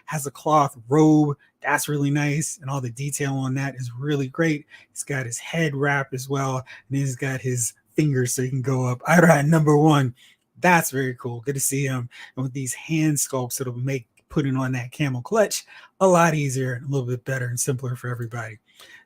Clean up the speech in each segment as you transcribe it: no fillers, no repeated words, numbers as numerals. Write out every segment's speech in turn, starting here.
Has a cloth robe. That's really nice. And all the detail on that is really great. He's got his head wrap as well. And he's got his fingers so he can go up. All right, number one. That's very cool. Good to see him. And with these hand sculpts, it'll make putting on that camel clutch a lot easier, a little bit better and simpler for everybody.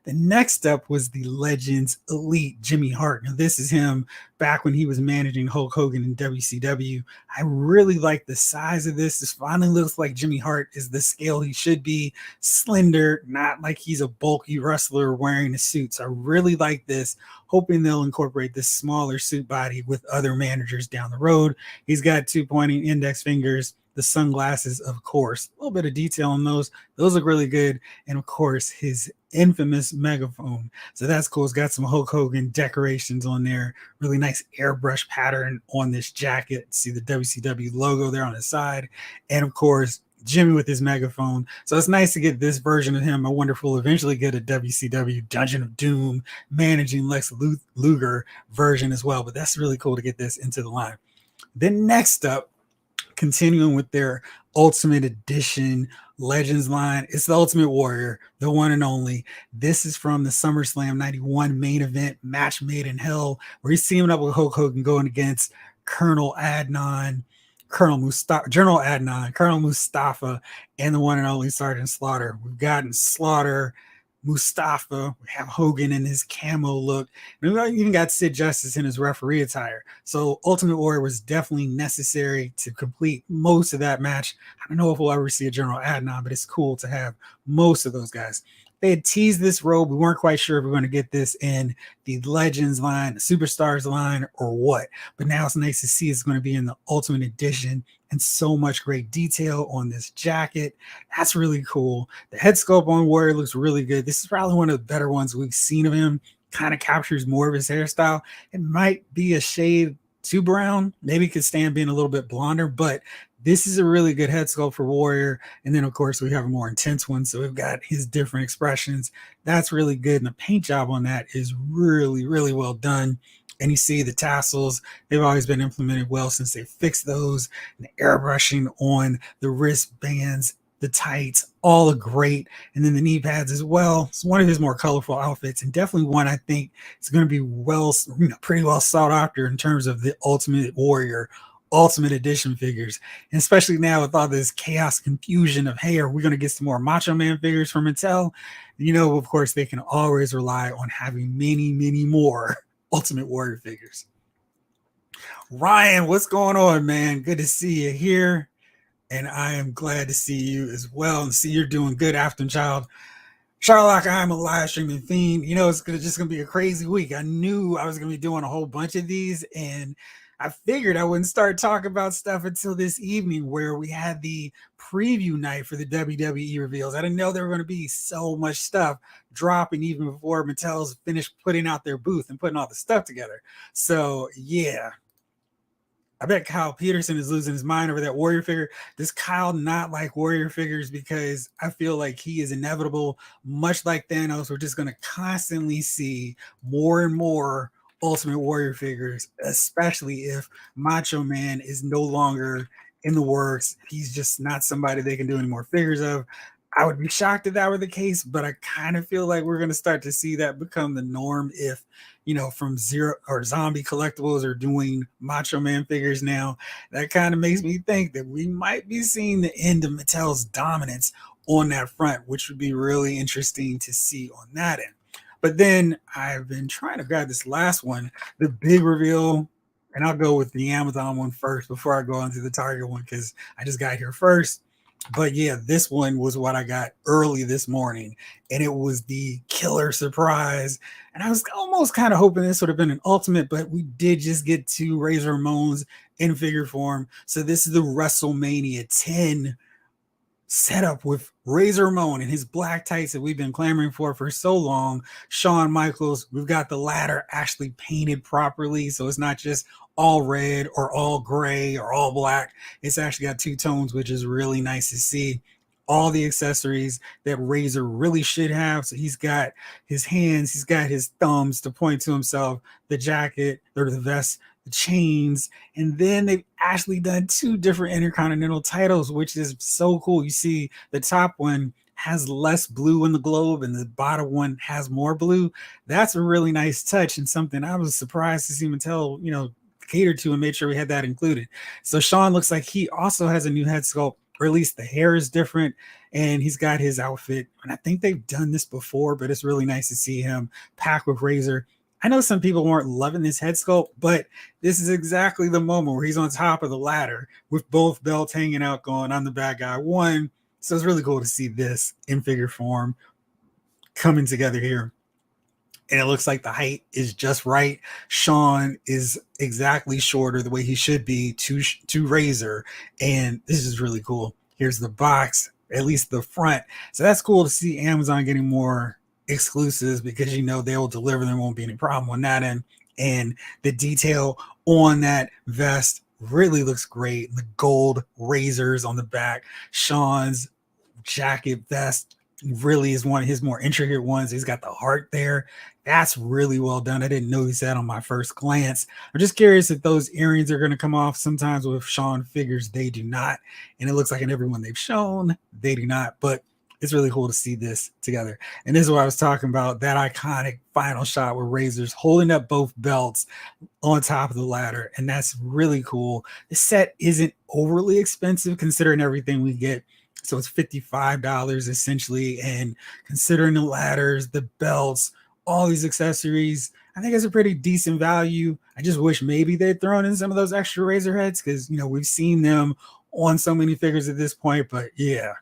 The next up was the Legends Elite Jimmy Hart. Now, this is him back when he was managing Hulk Hogan in WCW. I really like the size of this. This finally looks like Jimmy Hart is the scale he should be, slender, not like he's a bulky wrestler wearing a suit. So I really like this, hoping they'll incorporate this smaller suit body with other managers down the road. He's got 2 pointing index fingers, the sunglasses, of course. A little bit of detail on those. Those look really good. And of course, his infamous megaphone. So that's cool. It's got some Hulk Hogan decorations on there. Really nice airbrush pattern on this jacket. See the WCW logo there on the side. And of course, Jimmy with his megaphone. So it's nice to get this version of him. I wonder if we'll eventually get a WCW Dungeon of Doom managing Lex Luger version as well. But that's really cool to get this into the line. Then next up, continuing with their Ultimate Edition Legends line, it's the Ultimate Warrior, the one and only. This is from the SummerSlam 91 main event, Match Made in Hell, where he's teaming up with Hulk Hogan going against General Adnan, Colonel Mustafa, and the one and only Sergeant Slaughter. We've gotten Slaughter, Mustafa, we have Hogan in his camo look, and we even got Sid Justice in his referee attire. So Ultimate Warrior was definitely necessary to complete most of that match. I don't know if we'll ever see a General Adnan, but it's cool to have most of those guys. They had teased this robe. We weren't quite sure if we were going to get this in the Legends line, the Superstars line, or what. But now it's nice to see it's going to be in the Ultimate Edition, and so much great detail on this jacket. That's really cool. The head sculpt on Warrior looks really good. This is probably one of the better ones we've seen of him. Kind of captures more of his hairstyle. It might be a shade too brown. Maybe could stand being a little bit blonder, but this is a really good head sculpt for Warrior. And then, of course, we have a more intense one. So we've got his different expressions. That's really good. And the paint job on that is really, really well done. And you see the tassels, they've always been implemented well since they fixed those. And the airbrushing on the wristbands, the tights, all look great. And then the knee pads as well. It's one of his more colorful outfits, and definitely one I think is going to be pretty well sought after in terms of the Ultimate Warrior Ultimate Edition figures. And especially now with all this chaos confusion of, hey, are we going to get some more Macho Man figures from Mattel? Of course, they can always rely on having many, many more Ultimate Warrior figures. Ryan, what's going on, man? Good to see you here. And I am glad to see you as well, and see you're doing good, Afterchild. Sherlock, I'm a live streaming fiend. It's just going to be a crazy week. I knew I was going to be doing a whole bunch of these, and I figured I wouldn't start talking about stuff until this evening, where we had the preview night for the WWE reveals. I didn't know there were going to be so much stuff dropping even before Mattel's finished putting out their booth and putting all the stuff together. So, yeah. I bet Kyle Peterson is losing his mind over that Warrior figure. Does Kyle not like Warrior figures? Because I feel like he is inevitable. Much like Thanos, we're just going to constantly see more and more Ultimate Warrior figures, especially if Macho Man is no longer in the works. He's just not somebody they can do any more figures of. I would be shocked if that were the case, but I kind of feel like we're going to start to see that become the norm if, from Zero or Zombie Collectibles are doing Macho Man figures now. That kind of makes me think that we might be seeing the end of Mattel's dominance on that front, which would be really interesting to see on that end. But then I've been trying to grab this last one, the big reveal, and I'll go with the Amazon one first before I go on to the Target one, because I just got here first. But yeah, this one was what I got early this morning, and it was the killer surprise. And I was almost kind of hoping this would have been an Ultimate, but we did just get 2 Razor Ramones in figure form. So this is the WrestleMania 10 setup with Razor Ramon and his black tights that we've been clamoring for so long. Shawn Michaels, we've got the ladder actually painted properly, so it's not just all red or all gray or all black. It's actually got 2 tones, which is really nice to see. All the accessories that Razor really should have. So he's got his hands, he's got his thumbs to point to himself, the jacket or the vest, the chains, and then they've actually done 2 different intercontinental titles, which is so cool. You see the top one has less blue in the globe and the bottom one has more blue. That's a really nice touch and something I was surprised to see Mattel, cater to and made sure we had that included. So Sean looks like he also has a new head sculpt, or at least the hair is different, and he's got his outfit. And I think they've done this before, but it's really nice to see him packed with Razor. I know some people weren't loving this head sculpt, but this is exactly the moment where he's on top of the ladder with both belts hanging out going, I'm the bad guy. One, so it's really cool to see this in figure form coming together here. And it looks like the height is just right. Sean is exactly shorter the way he should be to Razor. And this is really cool. Here's the box, at least the front. So that's cool to see Amazon getting more exclusives because they will deliver. There won't be any problem on that end. And the detail on that vest really looks great. The gold razors on the back. Sean's jacket vest really is one of his more intricate ones. He's got the heart there. That's really well done. I didn't notice that on my first glance. I'm just curious if those earrings are going to come off. Sometimes with Sean figures, they do not. And it looks like in everyone they've shown, they do not. But it's really cool to see this together. And this is what I was talking about, that iconic final shot with Razor's holding up both belts on top of the ladder. And that's really cool. The set isn't overly expensive considering everything we get. So it's $55 essentially. And considering the ladders, the belts, all these accessories, I think it's a pretty decent value. I just wish maybe they'd thrown in some of those extra Razor heads because, we've seen them on so many figures at this point. But yeah.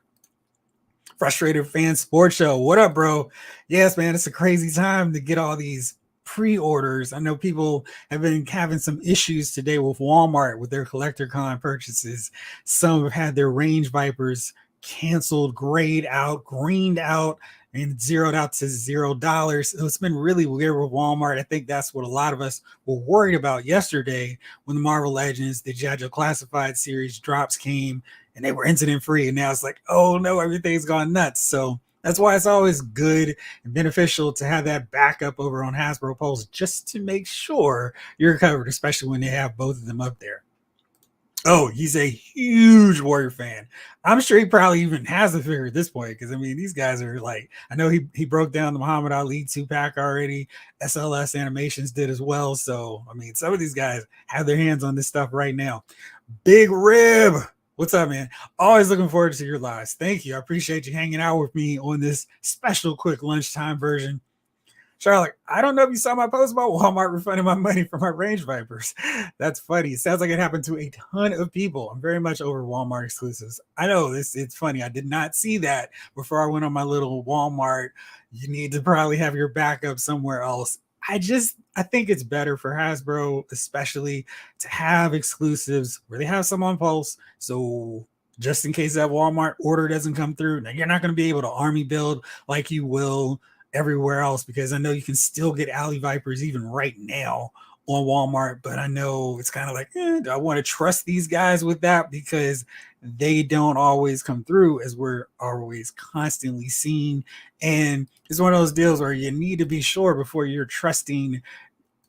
Frustrated Fan Sports Show. What up, bro? Yes, man, it's a crazy time to get all these pre-orders. I know people have been having some issues today with Walmart with their Collector Con purchases. Some have had their Range Vipers canceled, grayed out, greened out, and zeroed out to $0. So it's been really weird with Walmart. I think that's what a lot of us were worried about yesterday when the Marvel Legends, the JoJo Classified series drops came and they were incident free. And now it's like, oh no, everything's gone nuts. So that's why it's always good and beneficial to have that backup over on Hasbro Pulse just to make sure you're covered, especially when they have both of them up there. Oh, he's a huge Warrior fan. I'm sure he probably even has a figure at this point because, these guys are like, I know he broke down the Muhammad Ali 2-pack already. SLS Animations did as well. So, some of these guys have their hands on this stuff right now. Big Rib. What's up, man? Always looking forward to your lives. Thank you. I appreciate you hanging out with me on this special quick lunchtime version. Charlotte, I don't know if you saw my post about Walmart refunding my money for my Range Vipers. That's funny. It sounds like it happened to a ton of people. I'm very much over Walmart exclusives. I know it's funny. I did not see that before I went on my little Walmart. You need to probably have your backup somewhere else. I think it's better for Hasbro, especially to have exclusives where they have some on Pulse. So just in case that Walmart order doesn't come through, now you're not going to be able to army build like you will everywhere else, because I know you can still get Alley Vipers even right now on Walmart, but I know it's kind of like, do I want to trust these guys with that? Because they don't always come through as we're always constantly seeing. And it's one of those deals where you need to be sure before you're trusting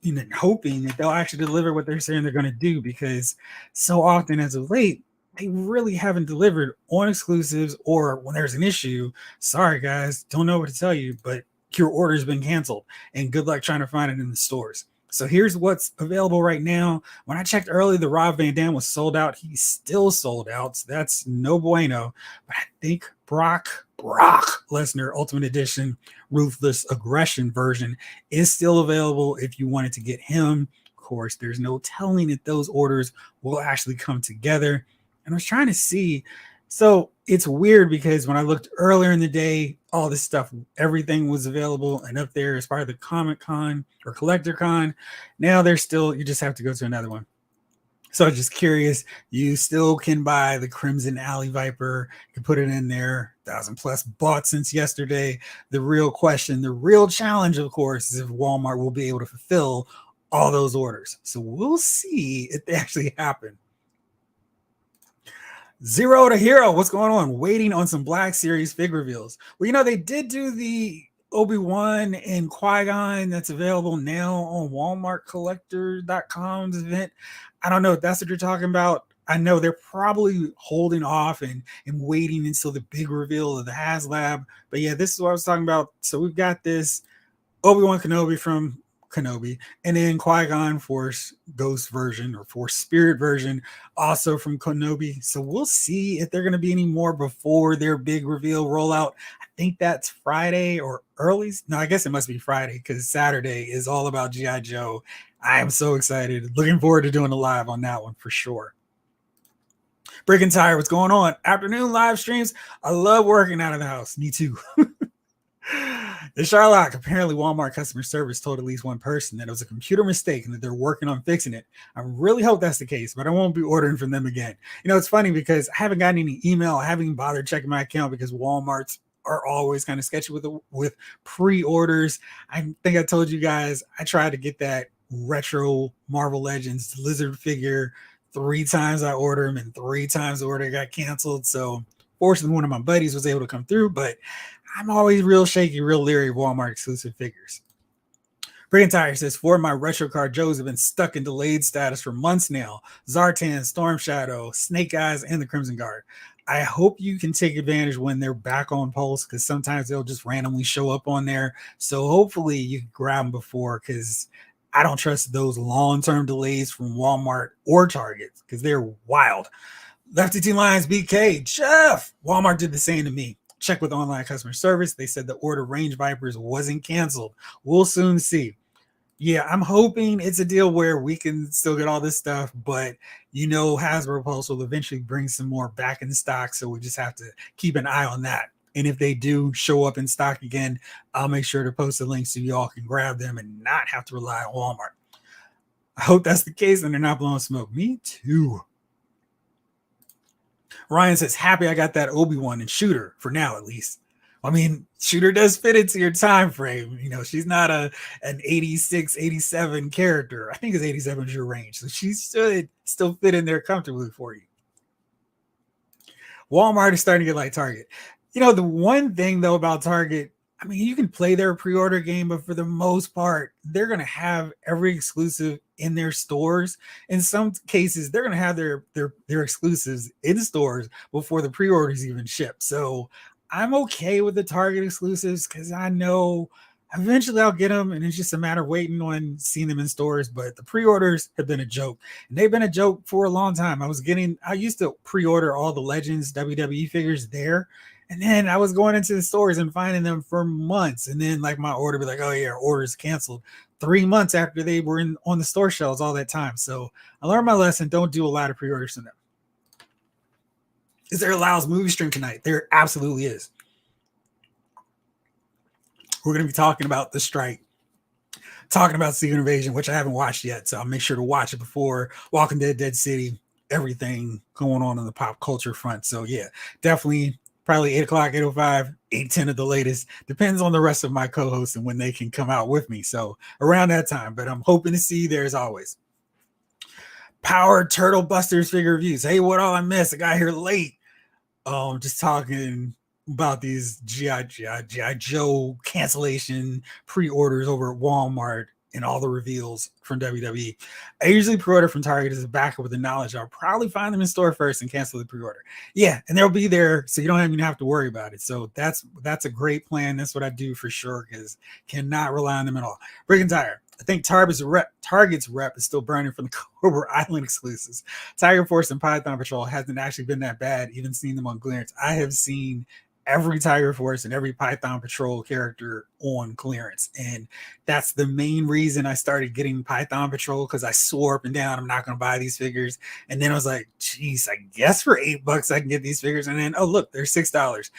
and hoping that they'll actually deliver what they're saying they're going to do, because so often as of late, they really haven't delivered on exclusives, or when there's an issue, sorry guys, don't know what to tell you, but your order's been canceled and good luck trying to find it in the stores. So here's what's available right now. When I checked early, the Rob Van Dam was sold out. He's still sold out. So that's no bueno. But I think Brock Lesnar Ultimate Edition Ruthless Aggression version is still available if you wanted to get him. Of course, there's no telling if those orders will actually come together. And I was trying to see. So it's weird because when I looked earlier in the day, all this stuff, everything was available and up there as part of the Comic Con or Collector Con. Now there's still, you just have to go to another one. So I'm just curious, you still can buy the Crimson Alley Viper. You can put it in there, 1,000+ bought since yesterday. The real question, the real challenge, of course, is if Walmart will be able to fulfill all those orders. So we'll see if they actually happen. Zero to Hero, what's going on? Waiting on some Black Series fig reveals. Well, they did do the Obi-Wan and Qui-Gon that's available now on WalmartCollector.com's event. I don't know if that's what you're talking about. I know they're probably holding off and waiting until the big reveal of the HasLab. But yeah, this is what I was talking about. So we've got this Obi-Wan Kenobi from Kenobi, and then Qui-Gon Force Ghost version or Force Spirit version also from Kenobi. So we'll see if they're going to be any more before their big reveal rollout. I think that's Friday or early. No, I guess it must be Friday because Saturday is all about G.I. Joe. I am so excited. Looking forward to doing a live on that one for sure. Breaking Tire, what's going on? Afternoon live streams. I love working out of the house. Me too. The Sherlock, apparently Walmart customer service told at least one person that it was a computer mistake and that they're working on fixing it. I really hope that's the case, but I won't be ordering from them again. You know, it's funny because I haven't gotten any email. I haven't even bothered checking my account because Walmart's are always kind of sketchy with pre-orders. I think I told you guys I tried to get that retro Marvel Legends lizard figure 3 times. I ordered them and 3 times the order got canceled. So fortunately, one of my buddies was able to come through, but I'm always real shaky, real leery of Walmart exclusive figures. Breaking Tire says, for my retro card Joes have been stuck in delayed status for months now. Zartan, Storm Shadow, Snake Eyes, and the Crimson Guard. I hope you can take advantage when they're back on Pulse because sometimes they'll just randomly show up on there. So hopefully you can grab them before because I don't trust those long-term delays from Walmart or Target because they're wild. Lefty T Lions BK, Jeff, Walmart did the same to me. Check with online customer service. They said the order Range Vipers wasn't canceled. We'll soon see. Yeah, I'm hoping it's a deal where we can still get all this stuff, but you know Hasbro Pulse will eventually bring some more back in stock, so we just have to keep an eye on that. And if they do show up in stock again, I'll make sure to post the links so y'all can grab them and not have to rely on Walmart. I hope that's the case and they're not blowing smoke. Me too. Ryan says, happy I got that Obi-Wan and Shooter for now, at least. I mean, Shooter does fit into your time frame. You know, she's not an 86, 87 character. I think it's 87 is your range. So she should still fit in there comfortably for you. Walmart is starting to get like Target. You know, the one thing, though, about Target, I mean, you can play their pre-order game, but for the most part, they're going to have every exclusive in their stores. In some cases, they're going to have their exclusives in stores before the pre-orders even ship. So I'm okay with the Target exclusives because I know eventually I'll get them, and it's just a matter of waiting on seeing them in stores. But the pre-orders have been a joke, and they've been a joke for a long time. I used to pre-order all the Legends WWE figures there. And then I was going into the stores and finding them for months. And then like my order be like, oh yeah, order's canceled 3 months after they were on the store shelves all that time. So I learned my lesson. Don't do a lot of pre-orders from them. Is there a Lyle's movie stream tonight? There absolutely is. We're going to be talking about the strike, talking about Secret Invasion, which I haven't watched yet. So I'll make sure to watch it before Walking Dead, Dead City, everything going on the pop culture front. So yeah, definitely probably 8 o'clock, 8:05, 8:10 at the latest. Depends on the rest of my co-hosts and when they can come out with me. So around that time, but I'm hoping to see you there as always. Power Turtle Busters figure reviews. Hey, what all I missed? I got here late. Just talking about these G.I. Joe cancellation pre-orders over at Walmart and all the reveals from WWE. I usually pre-order from Target as a backup with the knowledge I'll probably find them in store first and cancel the pre-order. Yeah, and they'll be there, so you don't even have to worry about it. So that's a great plan. That's what I do for sure because cannot rely on them at all. Breaking Tire. I think Target's rep is still burning from the Cobra Island exclusives. Tiger Force and Python Patrol hasn't actually been that bad, even seeing them on clearance. I have seen every Tiger Force and every Python Patrol character on clearance. And that's the main reason I started getting Python Patrol because I swore up and down, I'm not going to buy these figures. And then I was like, geez, I guess for $8 I can get these figures. And then, oh, look, they're $6.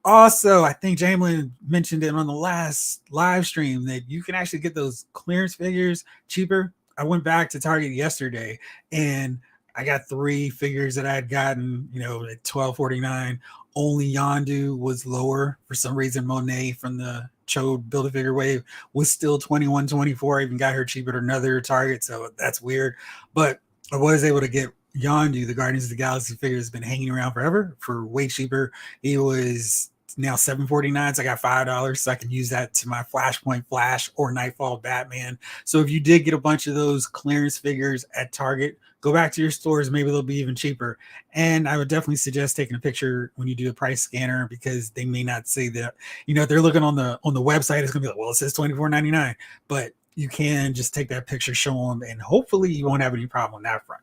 Also, I think Jamelin mentioned it on the last live stream that you can actually get those clearance figures cheaper. I went back to Target yesterday and I got 3 figures that I had gotten, at $12.49. Only Yondu was lower for some reason. Monet from the Chode Build-A-Figure wave was still $21.24. I even got her cheaper at another Target, so that's weird. But I was able to get Yondu, the Guardians of the Galaxy figure, has been hanging around forever for way cheaper. He was now $7.49, so I got $5, so I can use that to my Flashpoint Flash or Nightfall Batman. So if you did get a bunch of those clearance figures at Target, go back to your stores. Maybe they'll be even cheaper. And I would definitely suggest taking a picture when you do a price scanner, because they may not say that. If they're looking on the website, it's gonna be like, well, it says $24.99, but you can just take that picture, show them, and hopefully you won't have any problem on that front.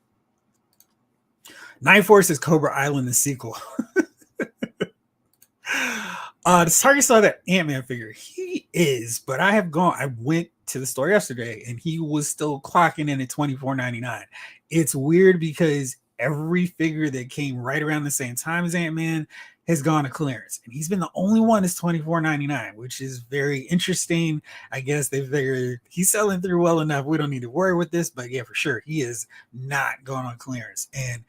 Nine Force is Cobra Island, the sequel. The Target saw that Ant-Man figure. He is, but I went to the store yesterday and he was still clocking in at $24.99. It's weird because every figure that came right around the same time as Ant-Man has gone to clearance, and he's been the only one that's $24.99, which is very interesting. I guess they figured he's selling through well enough, we don't need to worry with this. But yeah, for sure, he is not going on clearance, and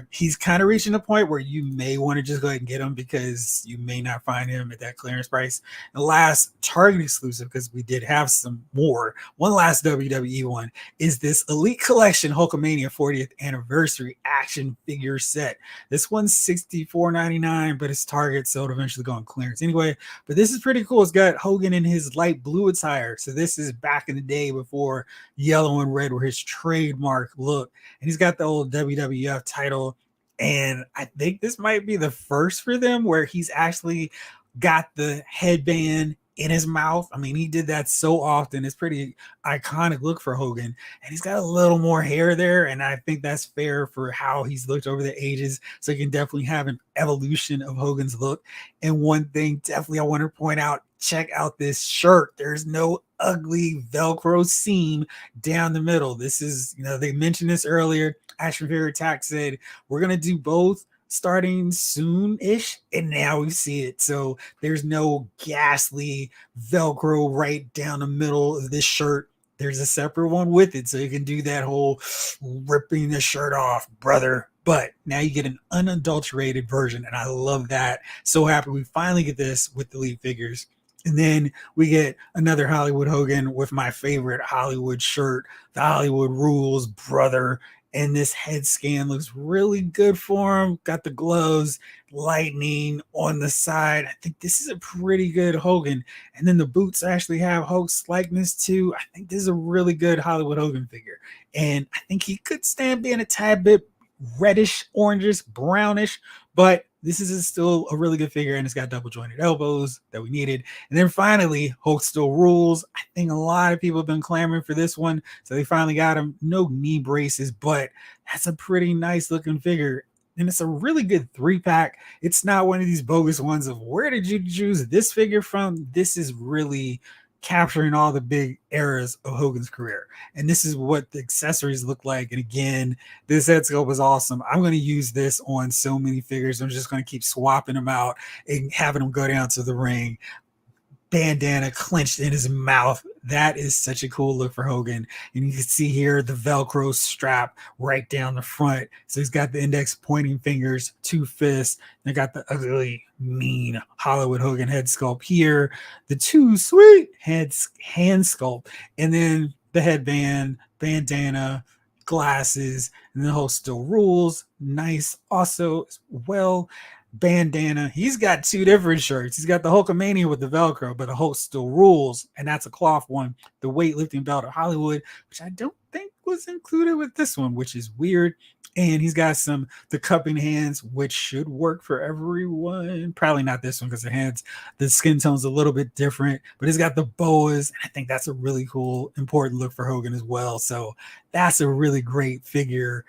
he's kind of reaching a point where you may want to just go ahead and get him, because you may not find him at that clearance price. The last Target exclusive, because we did have some more, one last WWE one, is this Elite Collection Hulkamania 40th anniversary action figure set. This one's $64.99, but it's Target, so it'll eventually go on clearance anyway. But this is pretty cool. It's got Hogan in his light blue attire, so this is back in the day before yellow and red were his trademark look. And he's got the old WWF title, and I think this might be the first for them where he's actually got the headband in his mouth. I mean, he did that so often. It's pretty iconic look for Hogan, and he's got a little more hair there, and I think that's fair for how he's looked over the ages. So you can definitely have an evolution of Hogan's look. And one thing definitely I want to point out, check out this shirt. There's no ugly Velcro seam down the middle. This is, they mentioned this earlier. Action Figure Attack said we're gonna do both starting soon-ish, and now we see it. So there's no ghastly Velcro right down the middle of this shirt. There's a separate one with it, so you can do that whole ripping the shirt off, brother. But now you get an unadulterated version, and I love that. So happy we finally get this with the Elite figures. And then we get another Hollywood Hogan with my favorite Hollywood shirt, the Hollywood Rules, brother. And this head scan looks really good for him. Got the gloves, lightning on the side. I think this is a pretty good Hogan. And then the boots actually have Hulk's likeness too. I think this is a really good Hollywood Hogan figure. And I think he could stand being a tad bit reddish, orangish, brownish, but this is still a really good figure, and it's got double jointed elbows that we needed. And then finally, Hulk Still Rules. I think a lot of people have been clamoring for this one, so they finally got him. No knee braces, but that's a pretty nice looking figure. And it's a really good 3-pack. It's not one of these bogus ones of where did you choose this figure from? This is really capturing all the big eras of Hogan's career. And this is what the accessories look like. And again, this head sculpt was awesome. I'm going to use this on so many figures. I'm just going to keep swapping them out and having them go down to the ring. Bandana clenched in his mouth. That is such a cool look for Hogan. And you can see here the Velcro strap right down the front. So he's got the index pointing fingers, 2 fists. They got the ugly, mean Hollywood Hogan head sculpt here. The 2 sweet hand sculpt. And then the headband, bandana, glasses, and the Hulk Still Rules. Nice also as well. Bandana. He's got 2 different shirts. He's got the Hulkamania with the Velcro, but the Hulk Still Rules, and that's a cloth one. The weightlifting belt of Hollywood, which I don't think was included with this one, which is weird. And he's got the cupping hands, which should work for everyone. Probably not this one because the skin tone's a little bit different, but he's got the boas. I think that's a really cool, important look for Hogan as well. So that's a really great figure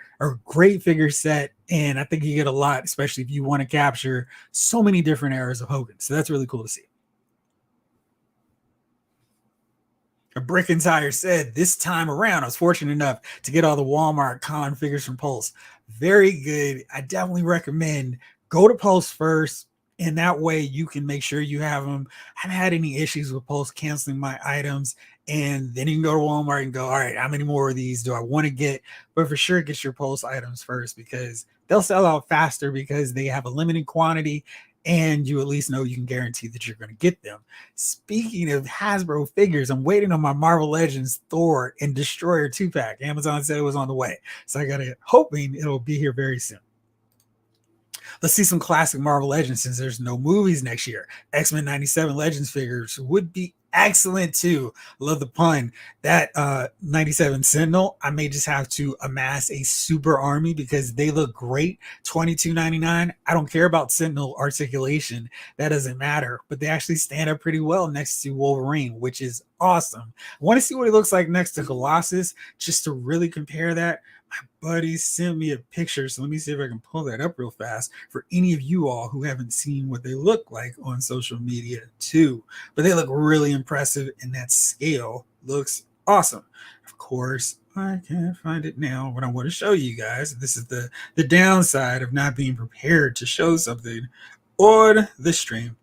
set. And I think you get a lot, especially if you want to capture so many different eras of Hogan. So that's really cool to see. A Brick and Tire said, this time around, I was fortunate enough to get all the Walmart con figures from Pulse. Very good. I definitely recommend go to Pulse first, and that way you can make sure you have them. I haven't had any issues with Pulse canceling my items, and then you can go to Walmart and go, all right, how many more of these do I want to get? But for sure, get your Pulse items first, because they'll sell out faster because they have a limited quantity, and you at least know you can guarantee that you're going to get them. Speaking of Hasbro figures, I'm waiting on my Marvel Legends Thor and Destroyer 2-pack. Amazon said it was on the way, so hoping it'll be here very soon. Let's see some classic Marvel Legends since there's no movies next year. X-Men 97 Legends figures would be excellent too. Love the pun. That 97 Sentinel, I may just have to amass a super army because they look great. $22.99. I don't care about Sentinel articulation. That doesn't matter. But they actually stand up pretty well next to Wolverine, which is awesome. I want to see what he looks like next to Colossus just to really compare that. My buddy sent me a picture, so let me see if I can pull that up real fast for any of you all who haven't seen what they look like on social media too. But they look really impressive, and that scale looks awesome. Of course, I can't find it now. What I want to show you guys, this is the downside of not being prepared to show something on the stream.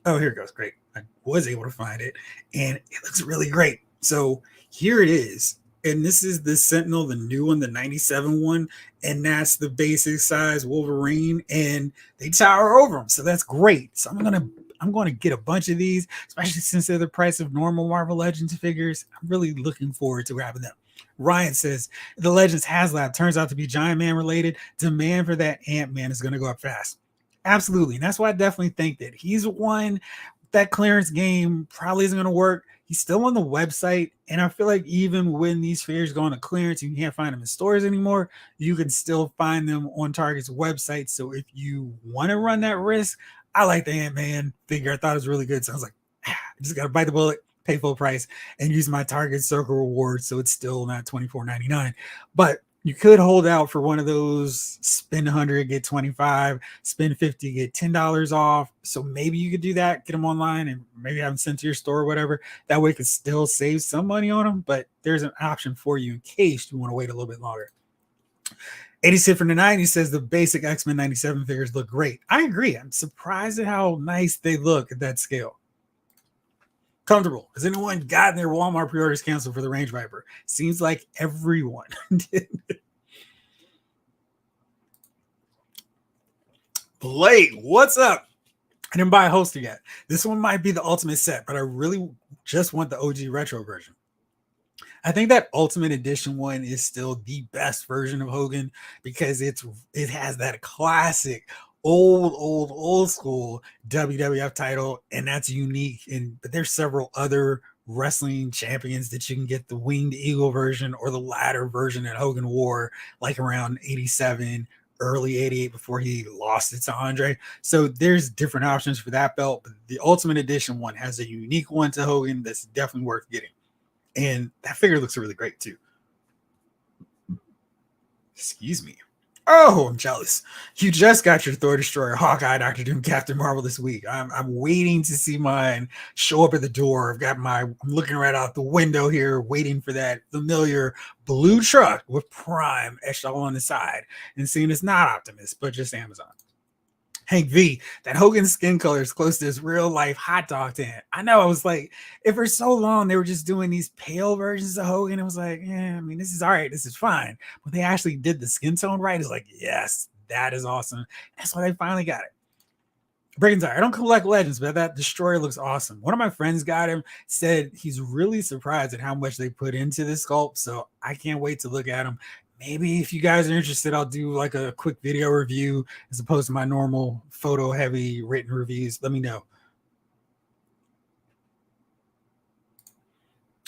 Oh, here it goes. Great. I was able to find it, and it looks really great. So here it is. And this is the Sentinel, the new one, the 97 one, and that's the basic size Wolverine, and they tower over them, so that's great. So I'm gonna get a bunch of these, especially since they're the price of normal Marvel Legends figures. I'm really looking forward to grabbing them. Ryan says the Legends HasLab turns out to be Giant Man related. Demand for that Ant-Man is gonna go up fast. Absolutely, and that's why I definitely think that he's one. That clearance game probably isn't gonna work. He's still on the website, and I feel like even when these figures go on a clearance, you can't find them in stores anymore. You can still find them on Target's website. So if you want to run that risk, I like the Ant-Man figure. I thought it was really good. So I was like, I just got to bite the bullet, pay full price, and use my Target Circle reward. So it's still not $24.99. But you could hold out for one of those spend 100, get 25, spend 50, get $10 off. So maybe you could do that, get them online and maybe have them sent to your store or whatever. That way you could still save some money on them, but there's an option for you in case you want to wait a little bit longer. 86 from the 90s says the basic X-Men 97 figures look great. I agree. I'm surprised at how nice they look at that scale. Comfortable. Has anyone gotten their Walmart pre-orders canceled for the Range Viper? Seems like everyone did. Blake, what's up? I didn't buy a holster yet. This one might be the ultimate set, but I really just want the OG retro version. I think that Ultimate Edition one is still the best version of Hogan because it has that classic old school WWF title, and that's unique. But there's several other wrestling champions that you can get the Winged Eagle version or the ladder version that Hogan wore like around 87, early 88 before he lost it to Andre. So there's different options for that belt, but the Ultimate Edition one has a unique one to Hogan that's definitely worth getting. And that figure looks really great too. Excuse me. Oh, I'm jealous. You just got your Thor Destroyer, Hawkeye, Doctor Doom, Captain Marvel this week. I'm waiting to see mine show up at the door. I'm looking right out the window here, waiting for that familiar blue truck with Prime etched all on the side. And seeing it's not Optimus, but just Amazon. Hank V, that Hogan skin color is close to his real life hot dog tan. I know. I was like, if for so long they were just doing these pale versions of Hogan, it was like, yeah, I mean, this is all right. This is fine. But they actually did the skin tone right. It's like, yes, that is awesome. That's why they finally got it. Breaking Tire, I don't collect Legends, but that Destroyer looks awesome. One of my friends got him, said he's really surprised at how much they put into this sculpt. So I can't wait to look at him. Maybe if you guys are interested, I'll do like a quick video review as opposed to my normal photo heavy written reviews. Let me know. Are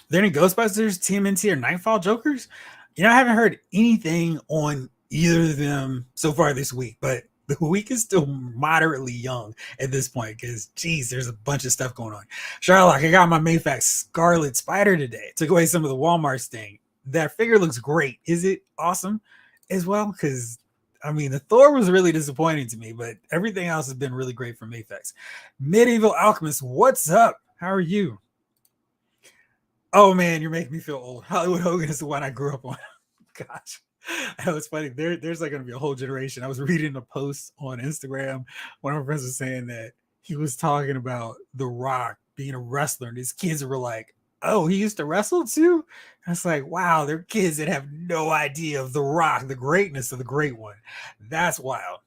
there any Ghostbusters, TMNT, or Nightfall Jokers? You know, I haven't heard anything on either of them so far this week, but the week is still moderately young at this point because, geez, there's a bunch of stuff going on. Sherlock, I got my Mayfax Scarlet Spider today. Took away some of the Walmart sting. That figure looks great. Is it awesome as well? Because, I mean, the Thor was really disappointing to me, but everything else has been really great from Mayfax. Medieval Alchemist, what's up? How are you? Oh, man, you're making me feel old. Hollywood Hogan is the one I grew up on. Gosh. I know it's funny. There's like going to be a whole generation. I was reading a post on Instagram. One of my friends was saying that he was talking about The Rock being a wrestler, and his kids were like, oh, he used to wrestle too? And it's like, wow, they're kids that have no idea of The Rock, the greatness of the great one. That's wild.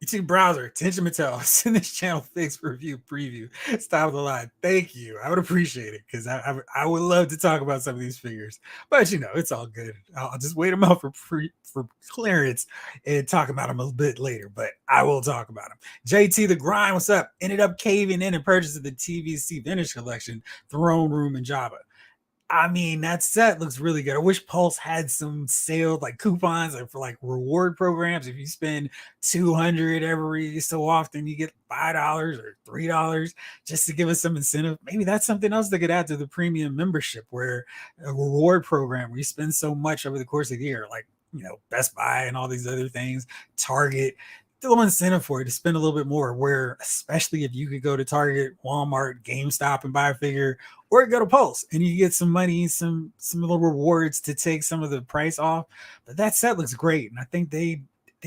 YouTube browser, attention Mattel, send this channel fix review preview. Stop the line. Thank you. I would appreciate it because I would love to talk about some of these figures, but it's all good. I'll just wait them out for clearance and talk about them a bit later. But I will talk about them. JT the Grind, what's up? Ended up caving in and purchasing the TVC Vintage Collection, Throne Room, and Jabba. I mean, that set looks really good. I wish Pulse had some sale like coupons or for like reward programs. If you spend 200 every so often, you get $5 or $3 just to give us some incentive. Maybe that's something else they could add to the premium membership, where a reward program where you spend so much over the course of the year, like Best Buy and all these other things, Target. Still incentive for you to spend a little bit more, where especially if you could go to Target, Walmart, GameStop and buy a figure, or go to Pulse and you get some money, some little rewards to take some of the price off. But that set looks great, and I think they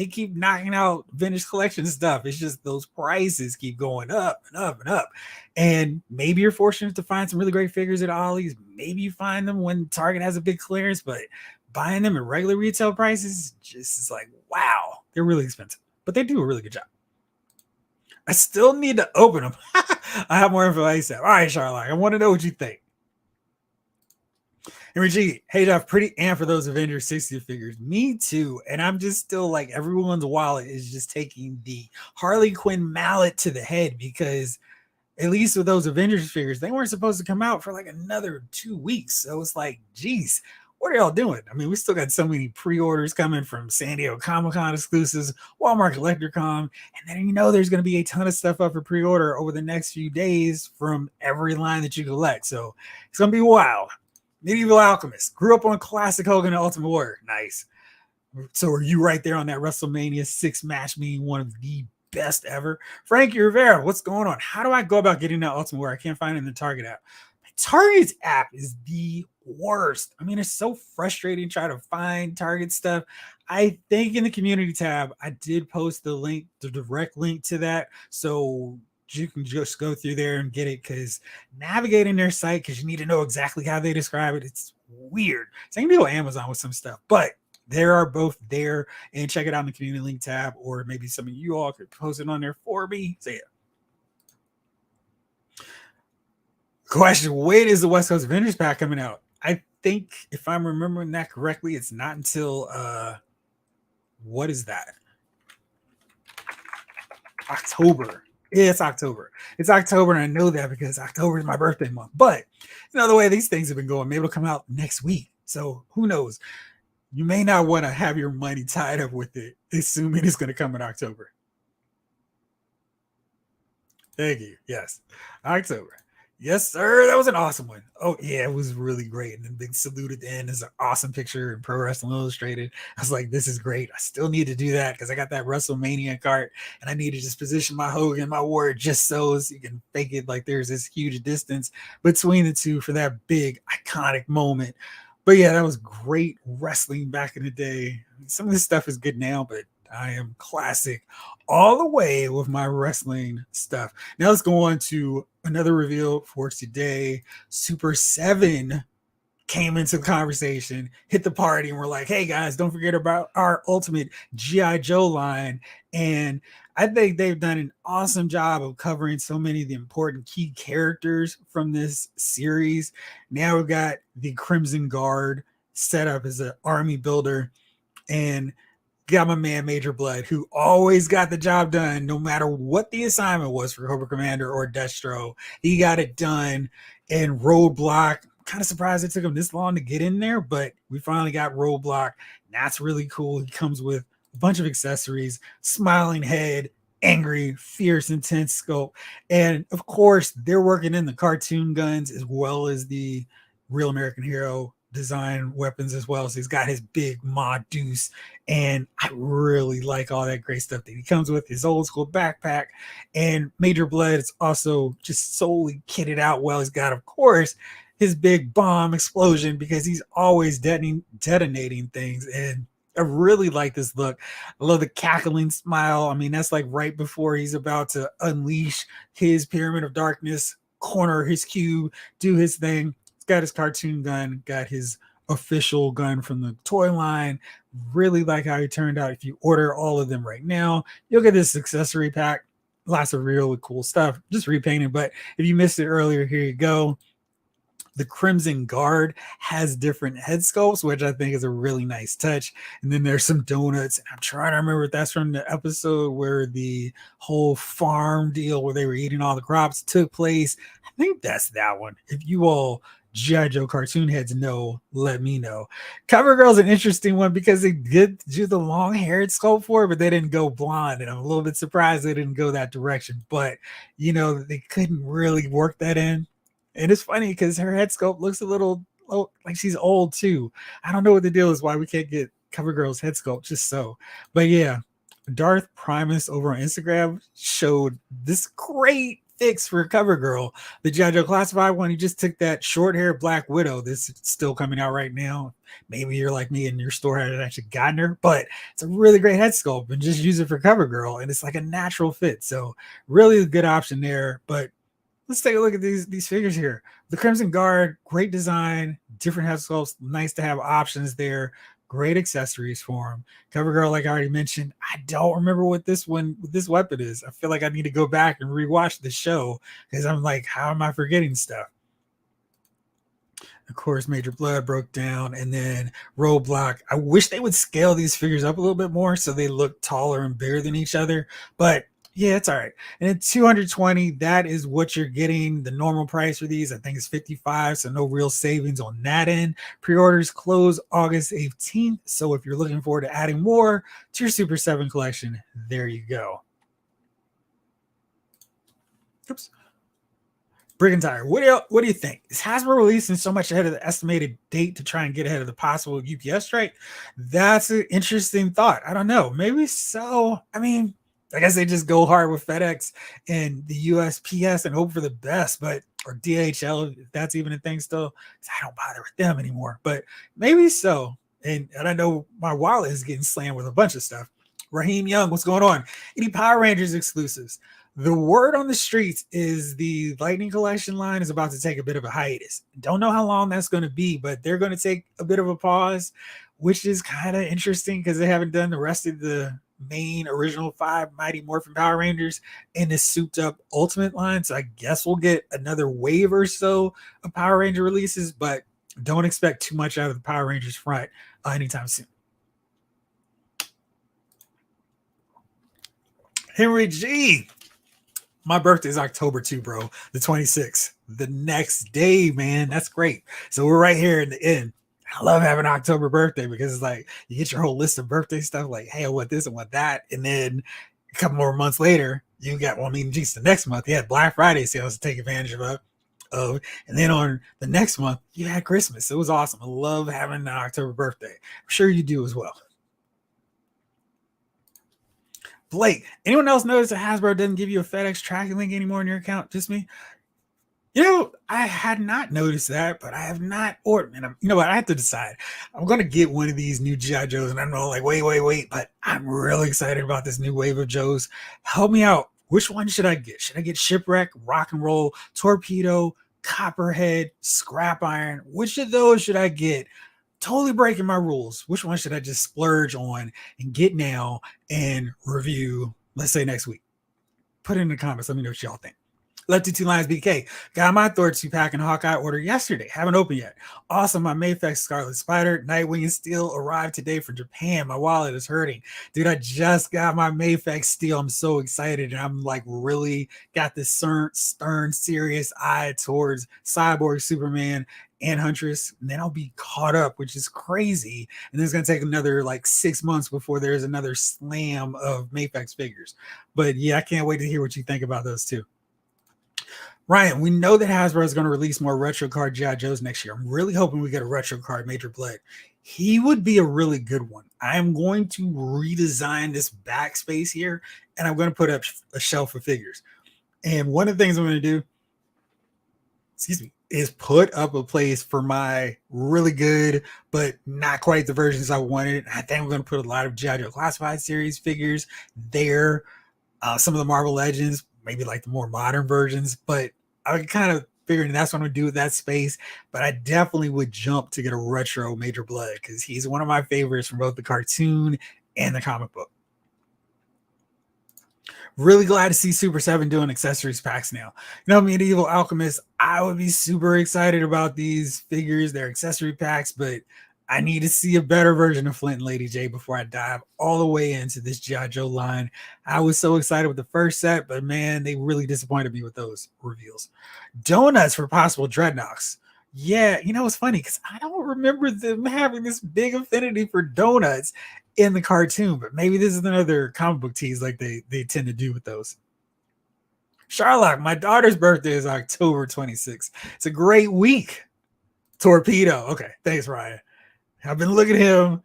keep knocking out vintage collection stuff. It's just those prices keep going up and up and up. And maybe you're fortunate to find some really great figures at Ollie's. Maybe you find them when Target has a big clearance, but buying them at regular retail prices just is like, wow, they're really expensive. But they do a really good job. I still need to open them. I have more info ASAP. All right, Charlotte, I want to know what you think. Henry G, hey Jeff, pretty amped for those Avengers 60 figures. Me too. And I'm just still like, everyone's wallet is just taking the Harley Quinn mallet to the head, because at least with those Avengers figures, they weren't supposed to come out for like another 2 weeks. So it's like, geez, what are y'all doing? I mean, we still got so many pre-orders coming from San Diego Comic-Con exclusives, Walmart CollectorCon, and then there's going to be a ton of stuff up for pre-order over the next few days from every line that you collect. So it's going to be wild. Medieval Alchemist, grew up on classic Hogan and Ultimate Warrior. Nice. So are you right there on that WrestleMania 6 match being one of the best ever? Frankie Rivera, what's going on? How do I go about getting that Ultimate Warrior? I can't find it in the Target app. Target's app is the worst. I mean, it's so frustrating trying to find Target stuff. I think in the community tab, I did post the link, the direct link to that, so you can just go through there and get it, because navigating their site, because you need to know exactly how they describe it, it's weird. Same deal with Amazon with some stuff, but they are both there, and check it out in the community link tab, or maybe some of you all could post it on there for me. So yeah. Question, when is the West Coast Avengers pack coming out? I think, if I'm remembering that correctly, it's not until what is that? October. Yeah, it's October. It's October, and I know that because October is my birthday month. But the way these things have been going, maybe it'll come out next week. So who knows? You may not want to have your money tied up with it, assuming it's going to come in October. Thank you. Yes, October. Yes, sir. That was an awesome one. Oh, yeah, it was really great. And then big salute at the end is an awesome picture in Pro Wrestling Illustrated. I was like, this is great. I still need to do that because I got that WrestleMania cart, and I need to just position my Hogan, my Warrior, just so you can fake it like there's this huge distance between the two for that big, iconic moment. But yeah, that was great wrestling back in the day. Some of this stuff is good now, but I am classic all the way with my wrestling stuff. Now let's go on to another reveal for today. Super 7 came into the conversation, hit the party, and we're like, hey guys, don't forget about our Ultimate G.I. Joe line. And I think they've done an awesome job of covering so many of the important key characters from this series. Now we've got the Crimson Guard set up as an army builder, and got my man Major Blood, who always got the job done no matter what the assignment was for Cobra Commander or Destro. He got it done. And Roadblock, I'm kind of surprised it took him this long to get in there, but we finally got Roadblock. That's really cool. He comes with a bunch of accessories, smiling head, angry, fierce, intense scope. And of course, they're working in the cartoon guns as well as the Real American Hero design weapons as well. So he's got his big Ma Deuce, and I really like all that great stuff that he comes with, his old school backpack. And Major Blood is also just solely kitted out well. He's got, of course, his big bomb explosion, because he's always detonating things. And I really like this look. I love the cackling smile. I mean, that's like right before he's about to unleash his Pyramid of Darkness, corner his cube, do his thing. Got his cartoon gun, got his official gun from the toy line. Really like how he turned out. If you order all of them right now, you'll get this accessory pack. Lots of really cool stuff, just repainted. But if you missed it earlier, here you go. The Crimson Guard has different head sculpts, which I think is a really nice touch. And then there's some donuts. And I'm trying to remember if that's from the episode where the whole farm deal where they were eating all the crops took place. I think that's that one. If you all G.I. Joe cartoon heads know, let me know. CoverGirl's an interesting one because they did do the long haired sculpt for it, but they didn't go blonde. And I'm a little bit surprised they didn't go that direction. But, you know, they couldn't really work that in. And it's funny because her head sculpt looks a little like she's old too. I don't know what the deal is, why we can't get CoverGirl's head sculpt just so. But yeah, Darth Primus over on Instagram showed this great fix for CoverGirl. The G.I. Joe Classified one, he just took that short hair Black Widow. This is still coming out right now. Maybe you're like me and your store hadn't actually gotten her, but it's a really great head sculpt and just use it for CoverGirl. And it's like a natural fit. So really a good option there. But let's take a look at these figures here. The Crimson Guard, great design, different head sculpts, nice to have options there. Great accessories for him. CoverGirl, like I already mentioned, I don't remember what this weapon is. I feel like I need to go back and rewatch the show because I'm like, how am I forgetting stuff? Of course, Major Blood broke down, and then Roadblock. I wish they would scale these figures up a little bit more so they look taller and bigger than each other, but yeah, it's all right. And at $220, that is what you're getting. The normal price for these, I think, is $55, so no real savings on that end. Pre-orders close August 18th, so if you're looking forward to adding more to your Super 7 collection, there you go. Oops. Brigantire, what do you think? Is Hasbro releasing so much ahead of the estimated date to try and get ahead of the possible UPS strike? That's an interesting thought. I don't know. Maybe so. I mean, I guess they just go hard with FedEx and the USPS and hope for the best, but or DHL, if that's even a thing still, I don't bother with them anymore. But maybe so. And I know my wallet is getting slammed with a bunch of stuff. Raheem Young, what's going on? Any Power Rangers exclusives? The word on the streets is the Lightning Collection line is about to take a bit of a hiatus. Don't know how long that's going to be, but they're going to take a bit of a pause, which is kind of interesting because they haven't done the rest of the main original 5 Mighty Morphin Power Rangers in this souped up Ultimate line. So I guess we'll get another wave or so of Power Ranger releases, but don't expect too much out of the Power Rangers front anytime soon. Henry G. My birthday is October 2, bro. The 26th. The next day, man. That's great. So we're right here in the end. I love having an October birthday because it's like you get your whole list of birthday stuff, like, hey, I want this and want that. And then a couple more months later, you got, well, I mean, geez, the next month, you had Black Friday sales to take advantage of. And then on the next month, you had Christmas. It was awesome. I love having an October birthday. I'm sure you do as well. Blake, anyone else notice that Hasbro doesn't give you a FedEx tracking link anymore in your account? Just me? You know, I had not noticed that, but I have not ordered. And you know what? I have to decide. I'm going to get one of these new G.I. Joes, and I'm like, wait. But I'm really excited about this new wave of Joes. Help me out. Which one should I get? Should I get Shipwreck, Rock and Roll, Torpedo, Copperhead, Scrap Iron? Which of those should I get? Totally breaking my rules. Which one should I just splurge on and get now and review, let's say next week? Put it in the comments. Let me know what y'all think. Lefty Two Lions BK. Got my Thor 2-pack and Hawkeye order yesterday. Haven't opened yet. Awesome. My Mayfex Scarlet Spider, Nightwing and Steel arrived today from Japan. My wallet is hurting. Dude, I just got my Mayfex Steel. I'm so excited. And I'm like really got this stern, serious eye towards Cyborg, Superman, and Huntress. And then I'll be caught up, which is crazy. And then it's going to take another like 6 months before there's another slam of Mayfex figures. But yeah, I can't wait to hear what you think about those too. Ryan, we know that Hasbro is going to release more retro card G.I. Joes next year. I'm really hoping we get a retro card Major Blood. He would be a really good one. I am going to redesign this backspace here, and I'm going to put up a shelf of figures. And one of the things I'm going to do, is put up a place for my really good, but not quite the versions I wanted. I think I'm going to put a lot of G.I. Joe Classified series figures there. Some of the Marvel Legends, maybe like the more modern versions, but I kind of figuring that's what I'm gonna do with that space. But I definitely would jump to get a retro Major Blood because he's one of my favorites from both the cartoon and the comic book. Really glad to see Super 7 doing accessories packs now. You know, Medieval Alchemist, I would be super excited about these figures, their accessory packs, but I need to see a better version of Flint and Lady J before I dive all the way into this G.I. Joe line. I was so excited with the first set, but man, they really disappointed me with those reveals. Donuts for possible Dreadnoks. Yeah, you know, it's funny because I don't remember them having this big affinity for donuts in the cartoon, but maybe this is another comic book tease like they tend to do with those. Sherlock, my daughter's birthday is October 26th. It's a great week. Torpedo. Okay, thanks, Ryan. I've been looking at him.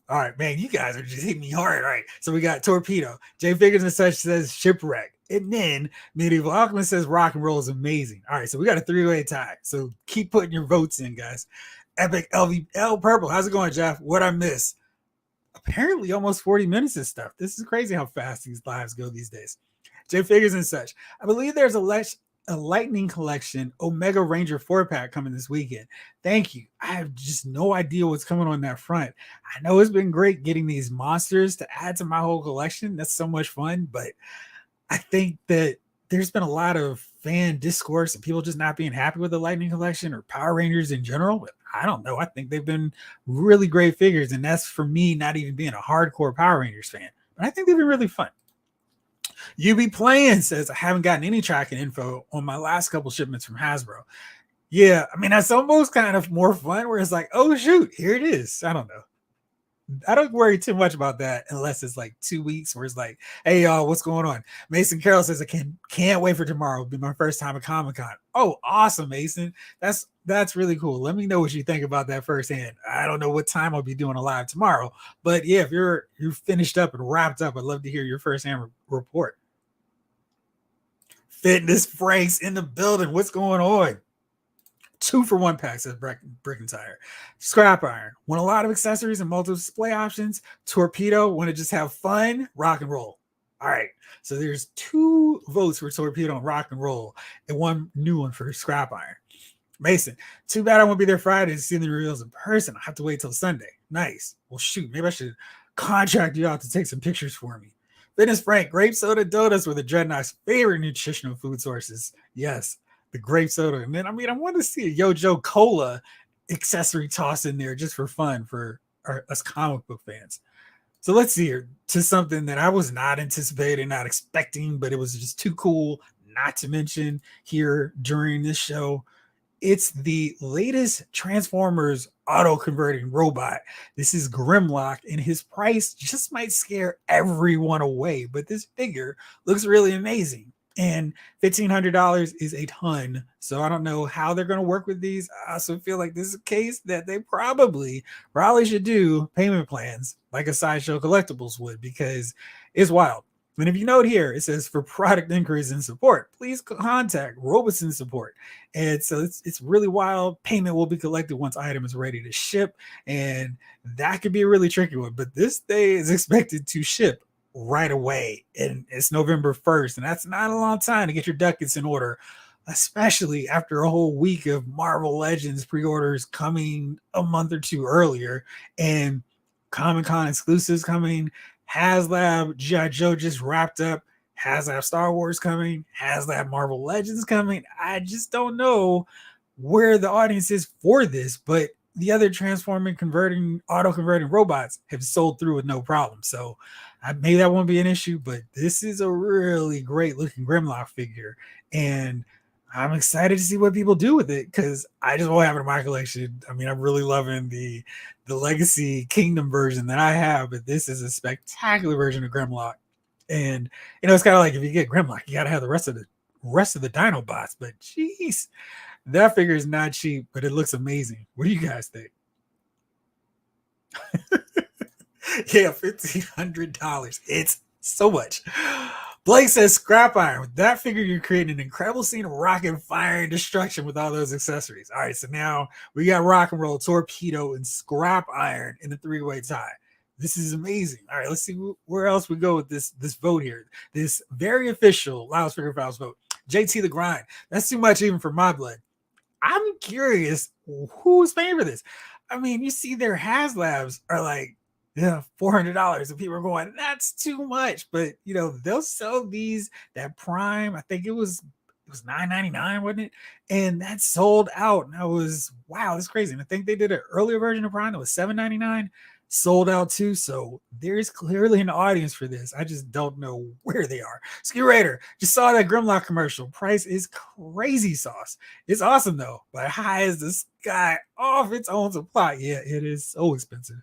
All right, man, you guys are just hitting me hard. All right, so we got Torpedo. Jay Figures and Such says Shipwreck. And then Medieval Alchemist says Rock and Roll is amazing. All right, so we got a 3-way tie. So keep putting your votes in, guys. Epic LVL Purple. How's it going, Jeff? What I miss? Apparently almost 40 minutes of stuff. This is crazy how fast these lives go these days. Jay Figures and Such. I believe there's a Lightning Collection Omega Ranger 4-pack coming this weekend. Thank you. I have just no idea what's coming on that front. I know it's been great getting these monsters to add to my whole collection. That's so much fun, but I think that there's been a lot of fan discourse and people just not being happy with the Lightning Collection or Power Rangers in general. But I don't know. I think they've been really great figures, and that's for me not even being a hardcore Power Rangers fan. But I think they've been really fun. You Be Playing says, I haven't gotten any tracking info on my last couple shipments from Hasbro. Yeah, I mean, that's almost kind of more fun where it's like, oh, shoot, here it is. I don't know. I don't worry too much about that unless it's like 2 weeks where it's like, hey, y'all, what's going on? Mason Carroll says, I can't wait for tomorrow. It'll be my first time at Comic-Con. Oh, awesome, Mason. That's really cool. Let me know what you think about that firsthand. I don't know what time I'll be doing a live tomorrow, but yeah, if you're finished up and wrapped up, I'd love to hear your firsthand report. Fitness Franks in the building. What's going on? 2-for-1 pack, says Brick and Tire. Scrap Iron. Want a lot of accessories and multiple display options. Torpedo. Want to just have fun. Rock and Roll. All right. So there's 2 votes for Torpedo and Rock and Roll and 1 new one for Scrap Iron. Mason. Too bad I won't be there Friday to see the reveals in person. I'll have to wait till Sunday. Nice. Well, shoot. Maybe I should contract you out to take some pictures for me. Fitness Frank. Grape soda donuts were the Dreadnought's favorite nutritional food sources. Yes. The grape soda. And then, I mean, I want to see a Yo-Jo Cola accessory toss in there just for fun for us comic book fans. So let's see here to something that I was not anticipating, not expecting, but it was just too cool not to mention here during this show. It's the latest Transformers auto-converting robot. This is Grimlock, and his price just might scare everyone away, but this figure looks really amazing. And $1,500 is a ton. So I don't know how they're going to work with these. I also feel like this is a case that they probably should do payment plans like a Sideshow Collectibles would, because it's wild. And if you note here, it says for product inquiries and support, please contact Robeson Support. And so it's really wild. Payment will be collected once item is ready to ship. And that could be a really tricky one. But this day is expected to ship right away, and it's November 1st, and that's not a long time to get your ducats in order, especially after a whole week of Marvel Legends pre-orders coming a month or 2 earlier, and Comic-Con exclusives coming. HasLab G.I. Joe just wrapped up. HasLab Star Wars coming. HasLab Marvel Legends coming. I just don't know where the audience is for this, but the other transforming, auto-converting robots have sold through with no problem. So maybe that won't be an issue, but this is a really great looking Grimlock figure. And I'm excited to see what people do with it, because I just won't have it in my collection. I mean, I'm really loving the Legacy Kingdom version that I have, but this is a spectacular version of Grimlock. And, you know, it's kind of like if you get Grimlock, you got to have the rest of the Dinobots. But geez, that figure is not cheap, but it looks amazing. What do you guys think? Yeah, $1,500. It's so much. Blake says, Scrap Iron. With that figure, you're creating an incredible scene of rocket, fire, and destruction with all those accessories. All right, so now we got Rock and Roll, Torpedo, and Scrap Iron in a 3-way tie. This is amazing. All right, let's see where else we go with this vote here. This very official Loud's Figure Files vote. JT the Grind. That's too much even for my blood. I'm curious who's paying for this. I mean, you see their HasLabs are like, yeah, $400, and people are going, that's too much. But you know, they'll sell these that Prime. I think it was $9.99, wasn't it? And that sold out. And I was, wow, that's crazy. And I think they did an earlier version of Prime that was $7.99, sold out too. So there's clearly an audience for this. I just don't know where they are. Ski Raider, just saw that Grimlock commercial. Price is crazy sauce. It's awesome though, but high as the sky off its own supply. Yeah, it is so expensive.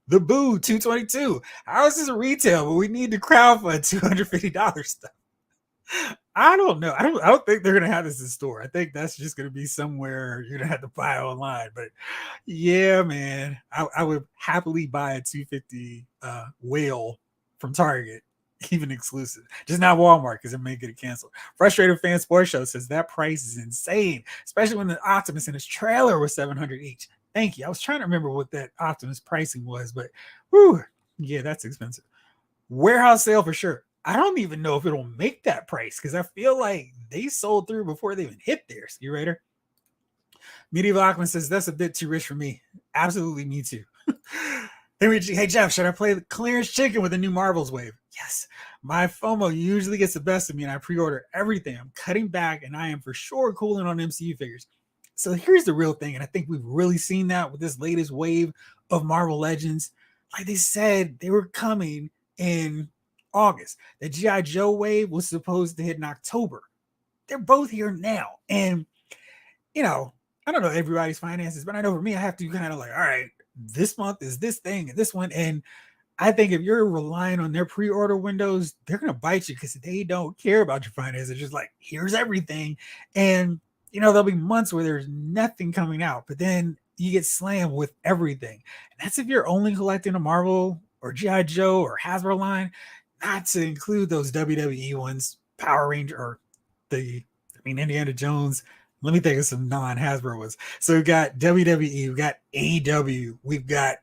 The Boo 222. How is this retail? But we need to crowdfund $250 stuff. I don't know. I don't think they're gonna have this in store. I think that's just gonna be somewhere you're gonna have to buy online. But yeah, man, I would happily buy a 250 whale from Target, even exclusive. Just not Walmart because it may get it canceled. Frustrated Fan Sports Show says that price is insane, especially when the Optimus and his trailer was 700 each. Thank you. I was trying to remember what that Optimus pricing was, but whew, yeah, that's expensive. Warehouse sale for sure. I don't even know if it'll make that price because I feel like they sold through before they even hit there. Ski Raider. Medieval Aquaman says that's a bit too rich for me. Absolutely, me too. Hey Jeff, should I play the clearance chicken with the new Marvels wave? Yes. My FOMO usually gets the best of me and I pre-order everything. I'm cutting back and I am for sure cooling on MCU figures. So here's the real thing, and I think we've really seen that with this latest wave of Marvel Legends. Like they said, they were coming in August. The G.I. Joe wave was supposed to hit in October. They're both here now. And, you know, I don't know everybody's finances, but I know for me, I have to kind of like, all right, this month is this thing and this one. And I think if you're relying on their pre-order windows, they're going to bite you because they don't care about your finances. It's just like, here's everything. And, you know, there'll be months where there's nothing coming out, but then you get slammed with everything. And that's if you're only collecting a Marvel or G.I. Joe or Hasbro line, not to include those WWE ones, Power Ranger, or Indiana Jones. Let me think of some non-Hasbro ones. So we've got WWE, we've got AEW, we've got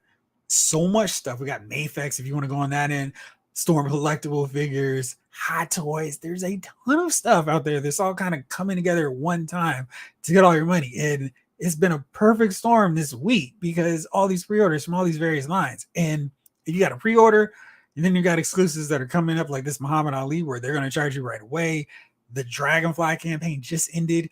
so much stuff. We got Mayfex, if you want to go on that end, Storm collectible figures, Hot Toys. There's a ton of stuff out there that's all kind of coming together at one time to get all your money. And it's been a perfect storm this week because all these pre-orders from all these various lines. And you got a pre-order, and then you got exclusives that are coming up like this Muhammad Ali where they're going to charge you right away. The Dragonfly campaign just ended.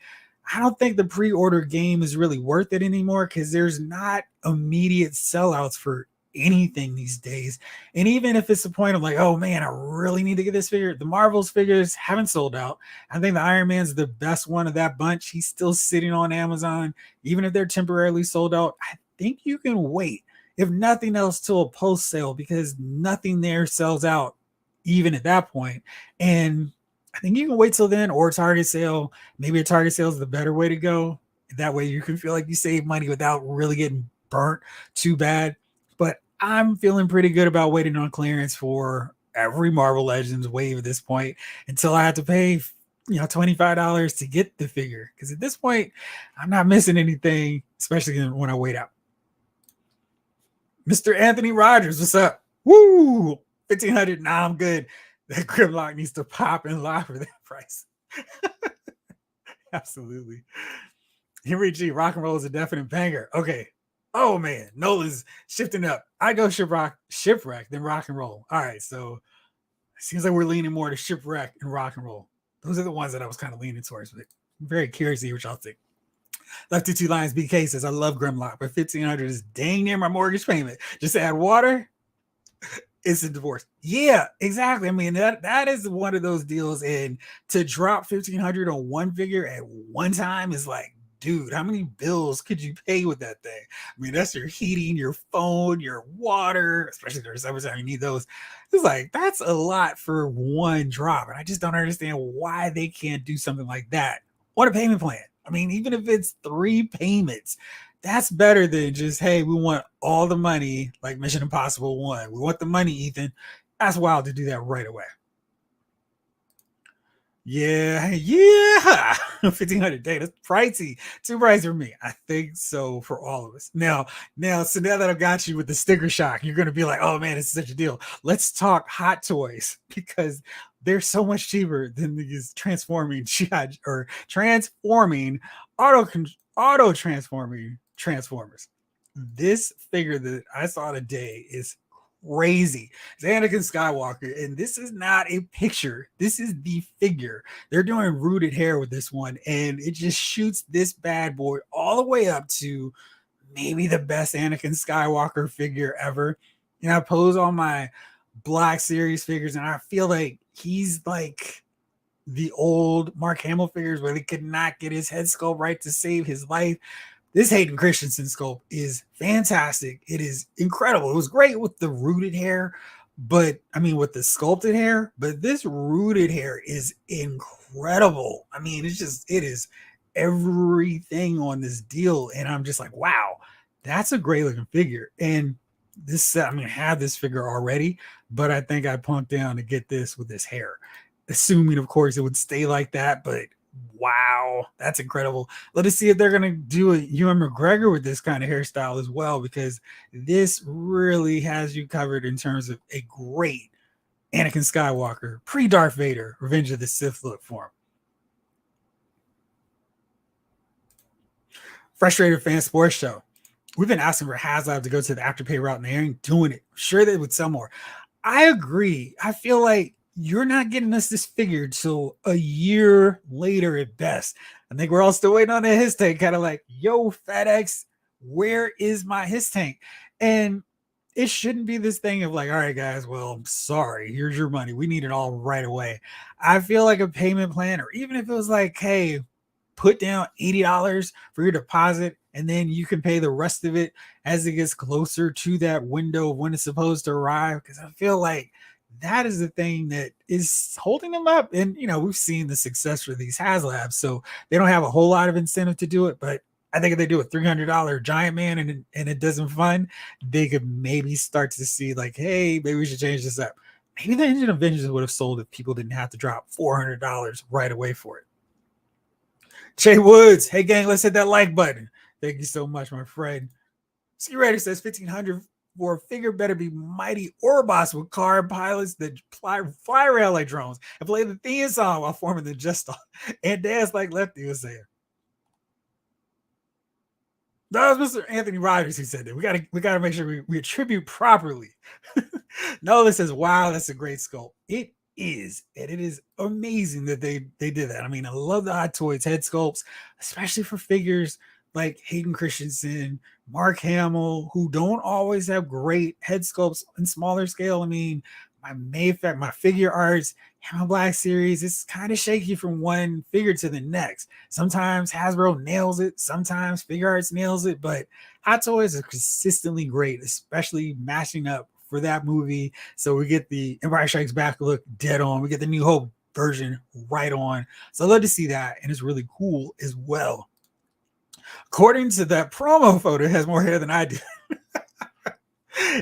I don't think the pre-order game is really worth it anymore because there's not immediate sellouts for anything these days. And even if it's the point of like, oh man, I really need to get this figure, the Marvel's figures haven't sold out. I think the Iron Man's the best one of that bunch. He's still sitting on Amazon. Even if they're temporarily sold out, I think you can wait, if nothing else, till a post sale because nothing there sells out even at that point. And I think you can wait till then, or Target sale. Maybe a Target sale is the better way to go. That way you can feel like you save money without really getting burnt too bad. But I'm feeling pretty good about waiting on clearance for every Marvel Legends wave at this point until I have to pay, $25 to get the figure. Because at this point, I'm not missing anything, especially when I wait out. Mr. Anthony Rogers, what's up? Woo! 1,500. Nah, I'm good. That Grimlock needs to pop and lie for that price. Absolutely. Henry G, rock and roll is a definite banger. Okay. Oh man, Nola's shifting up. I go shipwreck, then rock and roll. All right, so it seems like we're leaning more to shipwreck and rock and roll. Those are the ones that I was kind of leaning towards, but I'm very curious to hear what y'all think. Lefty Two Lions BK says, I love Grimlock, but 1,500 is dang near my mortgage payment. Just add water, it's a divorce. Yeah, exactly. I mean, that is one of those deals. And to drop 1,500 on one figure at one time is like, dude, how many bills could you pay with that thing? I mean, that's your heating, your phone, your water, especially during summertime, you need those. It's like, that's a lot for one drop. And I just don't understand why they can't do something like that on a payment plan. I mean, even if it's 3 payments, that's better than just, hey, we want all the money, like Mission Impossible 1. We want the money, Ethan. That's wild to do that right away. Yeah. 1,500 day. That's pricey. Too pricey for me. I think so for all of us. Now, so now that I've got you with the sticker shock, you're going to be like, oh man, it's such a deal. Let's talk Hot Toys because they're so much cheaper than these transforming or transforming auto transforming transformers. This figure that I saw today is crazy. It's Anakin Skywalker, and this is not a picture. This is the figure. They're doing rooted hair with this one, and it just shoots this bad boy all the way up to maybe the best Anakin Skywalker figure ever. And I pose all my Black Series figures, and I feel like he's like the old Mark Hamill figures where they could not get his head sculpt right to save his life. This Hayden Christensen sculpt is fantastic. It is incredible. It was great with the rooted hair, but I mean, with the sculpted hair, but this rooted hair is incredible. I mean, it is everything on this deal. And I'm just like, wow, that's a great looking figure. And this, I mean, I had this figure already, but I think I pumped down to get this with this hair, assuming, of course, it would stay like that. But wow, that's incredible. Let us see if they're going to do a Ewan McGregor with this kind of hairstyle as well, because this really has you covered in terms of a great Anakin Skywalker, pre-Darth Vader, Revenge of the Sith look for him. Frustrated Fan Sports Show. We've been asking for HasLab to go to the Afterpay route, and they ain't doing it. I'm sure they would sell more. I agree. I feel like you're not getting us this figure till a year later at best. I think we're all still waiting on a his tank, kind of like, yo, FedEx, where is my his tank? And it shouldn't be this thing of like, all right, guys, well, I'm sorry, here's your money. We need it all right away. I feel like a payment plan, or even if it was like, hey, put down $80 for your deposit, and then you can pay the rest of it as it gets closer to that window of when it's supposed to arrive. Because I feel like that is the thing that is holding them up. And, you know, we've seen the success for these HasLabs, so they don't have a whole lot of incentive to do it. But I think if they do a $300 Giant Man and it doesn't fund, they could maybe start to see like, hey, maybe we should change this up. Maybe the Engine of Vengeance would have sold if people didn't have to drop $400 right away for it. Jay Woods, hey gang, let's hit that like button. Thank you so much, my friend. Ski Raider says 1,500 for a figure better be mighty Orbos with car pilots that fly rail like drones and play the theme song while forming the just off and dance like Lefty was saying. That was Mr. Anthony Rogers who said that. We gotta make sure we attribute properly. Nola says, wow, that's a great sculpt. It is, and it is amazing that they did that. I mean, I love the Hot Toys head sculpts, especially for figures like Hayden Christensen, Mark Hamill, who don't always have great head sculpts in smaller scale. I mean, my figure arts, Hamill Black Series, it's kind of shaky from one figure to the next. Sometimes Hasbro nails it, sometimes Figure Arts nails it, but Hot Toys are consistently great, especially matching up for that movie. So we get the Empire Strikes Back look dead on. We get the New Hope version right on. So I love to see that, and it's really cool as well. According to that promo photo, it has more hair than I do.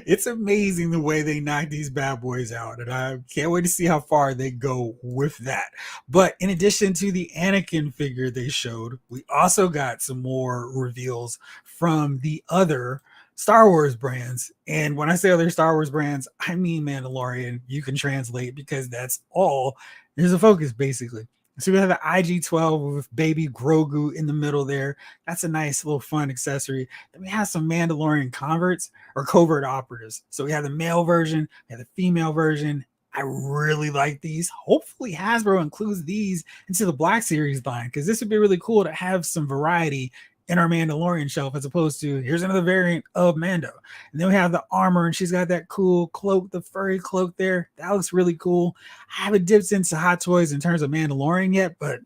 It's amazing the way they knock these bad boys out, and I can't wait to see how far they go with that. But in addition to the Anakin figure they showed, we also got some more reveals from the other Star Wars brands. And when I say other Star Wars brands, I mean Mandalorian. You can translate because that's all there's a focus, basically. So we have the IG-12 with baby Grogu in the middle there. That's a nice little fun accessory. Then we have some Mandalorian converts or covert operatives. So we have the male version, we have the female version. I really like these. Hopefully Hasbro includes these into the Black Series line, because this would be really cool to have some variety in our Mandalorian shelf, as opposed to here's another variant of Mando. And then we have the armor, and she's got that cool cloak, the furry cloak there. That looks really cool. I haven't dipped into Hot Toys in terms of Mandalorian yet, but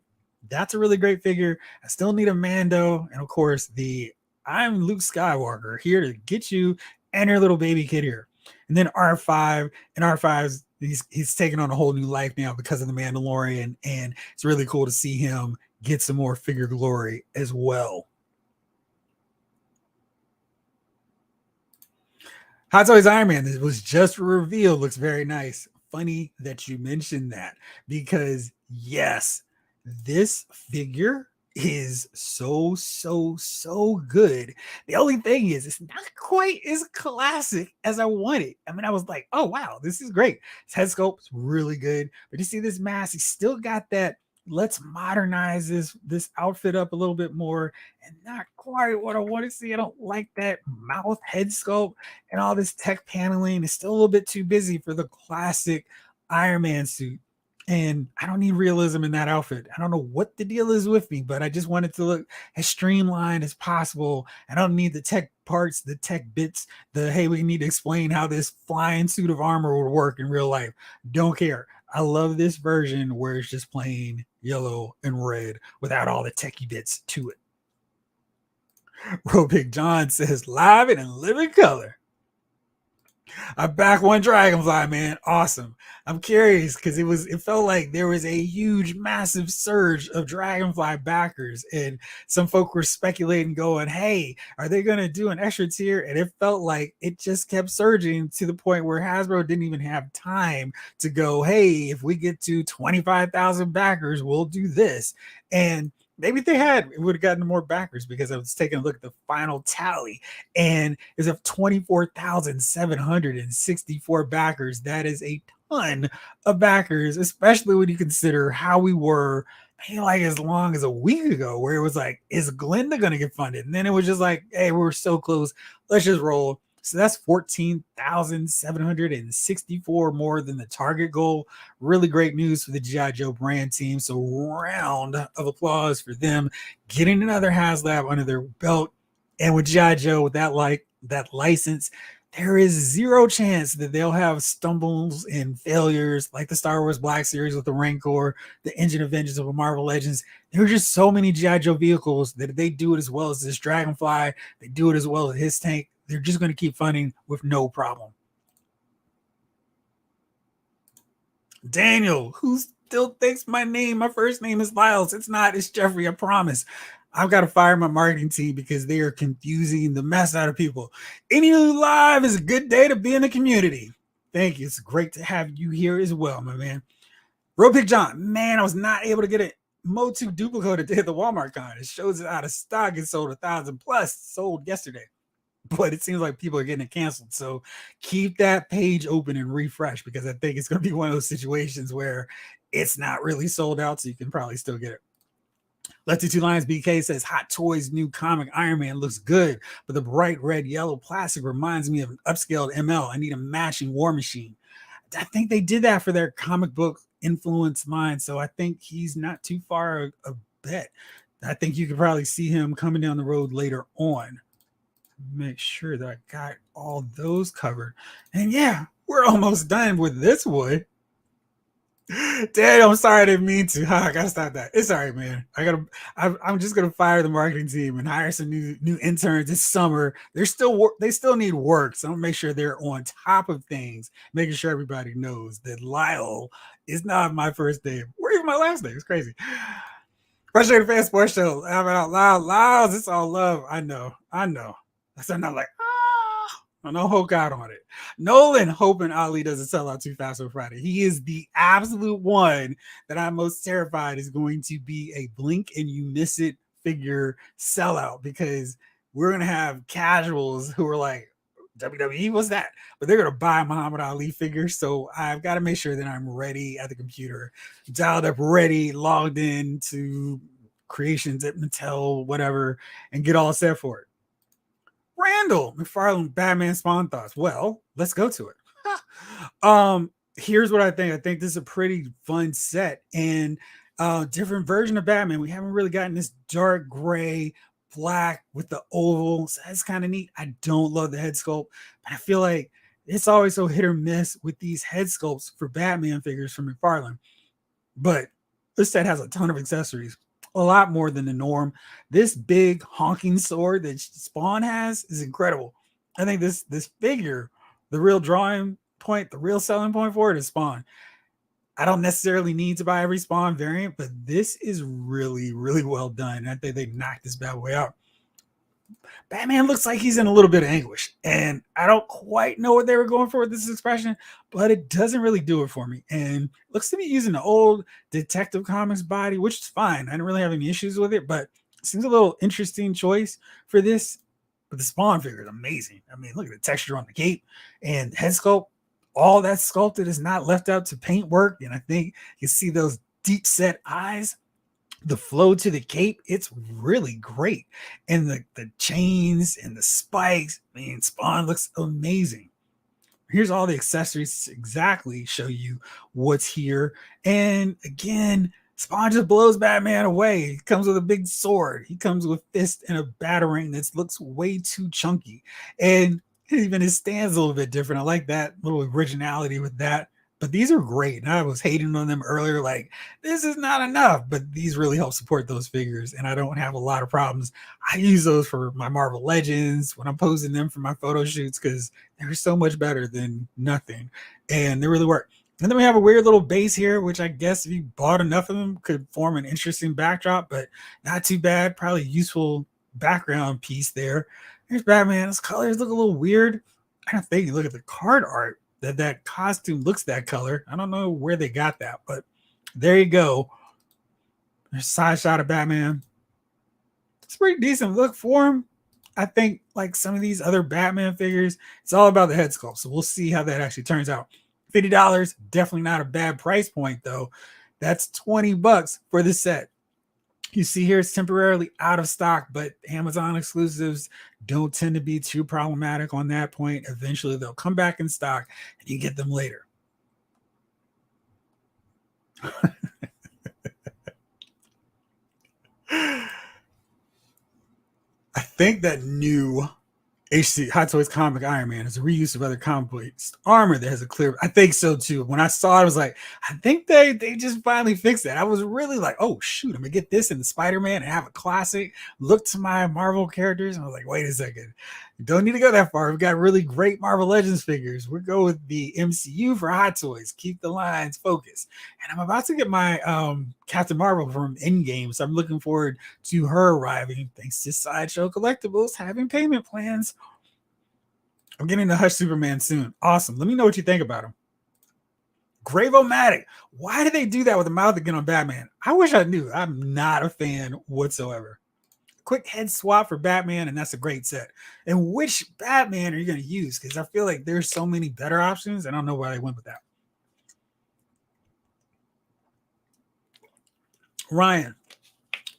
that's a really great figure. I still need a Mando. And of course, I'm Luke Skywalker here to get you and your little baby kid here. And then R5, and R5's he's taking on a whole new life now because of the Mandalorian, and it's really cool to see him get some more figure glory as well. Hot Toys Iron Man that was just revealed looks very nice. Funny that you mentioned that, because yes, this figure is so good. The only thing is it's not quite as classic as I wanted. I mean, I was like, oh wow, this is great. His head sculpt's really good. But you see this mask, he's still got that let's modernize this outfit up a little bit more, and not quite what I want to see. I don't like that mouth head sculpt and all this tech paneling. It's still a little bit too busy for the classic Iron Man suit. And I don't need realism in that outfit. I don't know what the deal is with me, but I just want it to look as streamlined as possible. I don't need the tech parts, the tech bits, the hey, we need to explain how this flying suit of armor would work in real life. Don't care. I love this version where it's just plain yellow and red without all the techie bits to it. Robig John says, live and in living color. I'm back one Dragonfly, man. Awesome. I'm curious because it felt like there was a huge, massive surge of Dragonfly backers, and some folk were speculating, going, hey, are they gonna do an extra tier? And it felt like it just kept surging to the point where Hasbro didn't even have time to go, hey, if we get to 25,000 backers, we'll do this. And maybe if they had, it would have gotten more backers, because I was taking a look at the final tally and it's of 24,764 backers. That is a ton of backers, especially when you consider how we were maybe like as long as a week ago, where it was like, is Glenda going to get funded? And then it was just like, hey, we're so close. Let's just roll. So that's 14,764 more than the target goal. Really great news for the G.I. Joe brand team. So round of applause for them getting another HasLab under their belt. And with G.I. Joe, with that license, there is zero chance that they'll have stumbles and failures like the Star Wars Black Series with the Rancor, the Engine of Vengeance of Marvel Legends. There are just so many G.I. Joe vehicles that if they do it as well as this Dragonfly, they do it as well as his tank, they're just going to keep funding with no problem. Daniel, who still thinks my first name is Lyles. It's not, it's Jeffrey, I promise. I've got to fire my marketing team because they are confusing the mess out of people. Any new live is a good day to be in the community. Thank you. It's great to have you here as well, my man. Robig John, man, I was not able to get a Motu duplicate at the Walmart con. It shows it out of stock. It sold 1,000 plus, sold yesterday. But it seems like people are getting it canceled. So keep that page open and refresh, because I think it's going to be one of those situations where it's not really sold out, so you can probably still get it. Lefty Two Lions BK says, Hot Toys new comic Iron Man looks good, but the bright red yellow plastic reminds me of an upscaled ML. I need a matching War Machine. I think they did that for their comic book influence line, so I think he's not too far a bet. I think you could probably see him coming down the road later on. Make sure that I got all those covered. And yeah, we're almost done with this one. Dad, I'm sorry, I didn't mean to. I gotta stop that. It's all right, man. I'm just gonna fire the marketing team and hire some new interns this summer. They still need work, so I'm gonna make sure they're on top of things, making sure everybody knows that Lyle is not my first name or even my last name. It's crazy. Frustrated Fan Sports Show. I'm out loud. Lyles, it's all love. I know. So I'm not like, no Hulk out on it. Nolan hoping Ali doesn't sell out too fast on Friday. He is the absolute one that I'm most terrified is going to be a blink and you miss it figure sellout, because we're going to have casuals who are like, WWE, what's that? But they're going to buy Muhammad Ali figures. So I've got to make sure that I'm ready at the computer, dialed up, ready, logged in to creations at Mattel, whatever, and get all set for it. Randall, McFarlane Batman Spawn thoughts. Well, let's go to it. Here's what I think. I think this is a pretty fun set and different version of Batman. We haven't really gotten this dark gray, black with the oval. So that's kind of neat. I don't love the head sculpt, but I feel like it's always so hit or miss with these head sculpts for Batman figures from McFarlane. But this set has a ton of accessories, a lot more than the norm. This big honking sword that Spawn has is incredible. I think this figure, the real drawing point, the real selling point for it is Spawn. I don't necessarily need to buy every Spawn variant, but this is really, really well done. I think they knocked this bad boy out. Batman looks like he's in a little bit of anguish, and I don't quite know what they were going for with this expression, but it doesn't really do it for me. And looks to be using the old Detective Comics body, which is fine. I didn't really have any issues with it, but it seems a little interesting choice for this. But the Spawn figure is amazing. I mean, look at the texture on the cape and head sculpt. All that sculpted is not left out to paint work, and I think you see those deep set eyes, the flow to the cape, it's really great. And the chains and the spikes, I mean, Spawn looks amazing. Here's all the accessories to exactly show you what's here. And again, Spawn just blows Batman away. He comes with a big sword. He comes with fist and a batarang that looks way too chunky. And even his stand's a little bit different. I like that little originality with that. But these are great. And I was hating on them earlier, like, this is not enough. But these really help support those figures. And I don't have a lot of problems. I use those for my Marvel Legends when I'm posing them for my photo shoots because they're so much better than nothing. And they really work. And then we have a weird little base here, which I guess if you bought enough of them could form an interesting backdrop, but not too bad. Probably a useful background piece there. Here's Batman. His colors look a little weird. I don't think you look at the card art that costume looks that color. I don't know where they got that, but there you go. There's a side shot of Batman. It's pretty decent look for him. I think like some of these other Batman figures, it's all about the head sculpt. So we'll see how that actually turns out. $50, definitely not a bad price point though. That's $20 for the set. You see here it's temporarily out of stock, but Amazon exclusives don't tend to be too problematic on that point. Eventually they'll come back in stock and you get them later. I think that new HC Hot Toys comic Iron Man is a reuse of other comic-based armor that has a clear. I think so too. When I saw it, I was like, I think they just finally fixed that. I was really like, oh shoot, I'm gonna get this in the Spider-Man and have a classic look to my Marvel characters. And I was like, wait a second, you don't need to go that far. We've got really great Marvel Legends figures. We'll go with the MCU for Hot Toys. Keep the lines focused. And I'm about to get my Captain Marvel from Endgame, so I'm looking forward to her arriving. Thanks to Sideshow Collectibles having payment plans. I'm getting the Hush Superman soon. Awesome. Let me know what you think about him. Grave-O-Matic. Why did they do that with the mouth again on Batman? I wish I knew. I'm not a fan whatsoever. Quick head swap for Batman, and that's a great set. And which Batman are you going to use? Because I feel like there's so many better options. I don't know why they went with that. Ryan.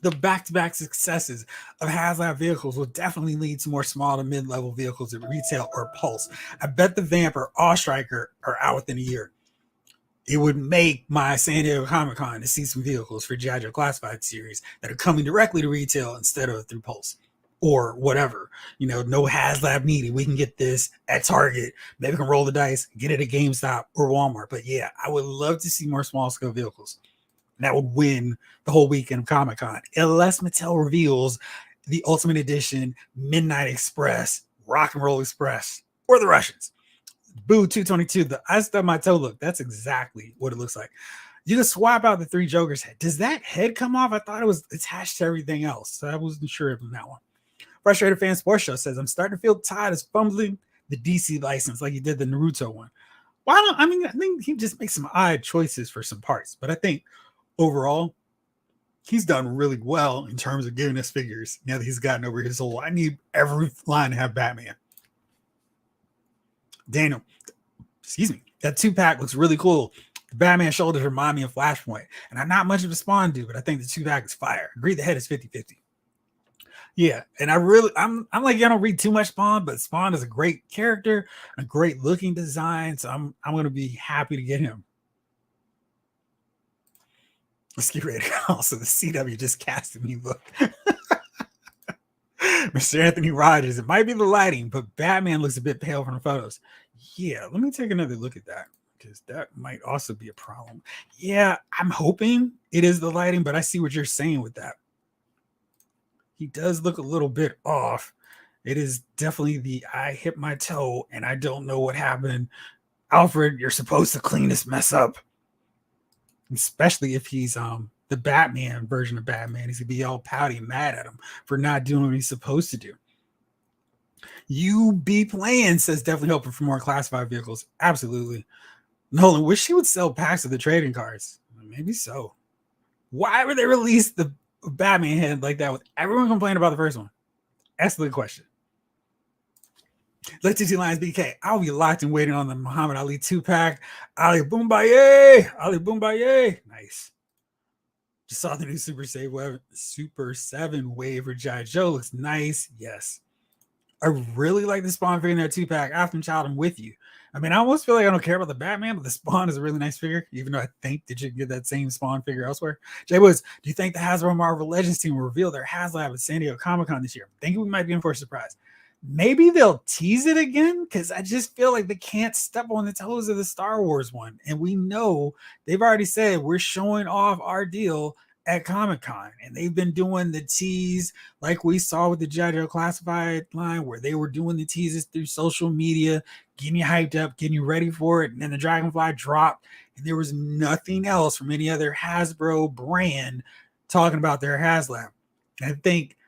The back-to-back successes of HasLab vehicles will definitely lead to more small to mid-level vehicles at retail or Pulse. I bet the Vamp or Awe Striker are out within a year. It would make my San Diego Comic-Con to see some vehicles for G.I. Joe Classified series that are coming directly to retail instead of through Pulse or whatever. You know, no HasLab needed. We can get this at Target. Maybe we can roll the dice, get it at GameStop or Walmart. But yeah, I would love to see more small-scale vehicles. That would win the whole weekend of Comic-Con. Unless Mattel reveals the Ultimate Edition, Midnight Express, Rock and Roll Express, or the Russians. Boo 222, the I stubbed my toe look. That's exactly what it looks like. You can swap out the three Jokers head. Does that head come off? I thought it was attached to everything else. So I wasn't sure of that one. Frustrated Fan Sports Show says, I'm starting to feel tired of fumbling the DC license like he did the Naruto one. Why don't I think he just makes some odd choices for some parts, but I think overall, he's done really well in terms of giving us figures now that he's gotten over his whole, I need every line to have Batman. Daniel, excuse me, that 2-pack looks really cool. The Batman shoulders remind me of Flashpoint, and I'm not much of a Spawn dude, but I think the 2-pack is fire. Agree, the head is 50-50. Yeah, and I'm like, I don't read too much Spawn, but Spawn is a great character, a great looking design, so I'm going to be happy to get him. Let's get ready. Also, the CW just casted me. Look, Mr. Anthony Rogers. It might be the lighting, but Batman looks a bit pale from the photos. Yeah, let me take another look at that because that might also be a problem. Yeah, I'm hoping it is the lighting, but I see what you're saying with that. He does look a little bit off. It is definitely the I hit my toe and I don't know what happened. Alfred, you're supposed to clean this mess up. Especially if he's the Batman version of Batman. He's gonna be all pouty and mad at him for not doing what he's supposed to do. You be playing, says definitely hoping for more classified vehicles. Absolutely. Nolan, wish she would sell packs of the trading cards. Maybe so. Why would they release the Batman head like that with everyone complaining about the first one? Excellent question. Let's see Lions BK. I'll be locked and waiting on the Muhammad Ali 2-pack. Ali Boombaye. Ali Boombaye. Nice. Just saw the new Super 7 wave for G.I. Joe. Looks nice. Yes. I really like the Spawn figure in that 2-pack. After Child, I'm with you. I mean, I almost feel like I don't care about the Batman, but the Spawn is a really nice figure, even though I think that you can get that same Spawn figure elsewhere. Jay Woods, do you think the Hasbro Marvel Legends team will reveal their HasLab at San Diego Comic-Con this year? I think we might be in for a surprise. Maybe they'll tease it again, because I just feel like they can't step on the toes of the Star Wars one. And we know they've already said we're showing off our deal at Comic-Con, and they've been doing the tease like we saw with the G.I. Joe Classified line, where they were doing the teases through social media, getting you hyped up, getting you ready for it, and then the Dragonfly dropped, and there was nothing else from any other Hasbro brand talking about their HasLab. I think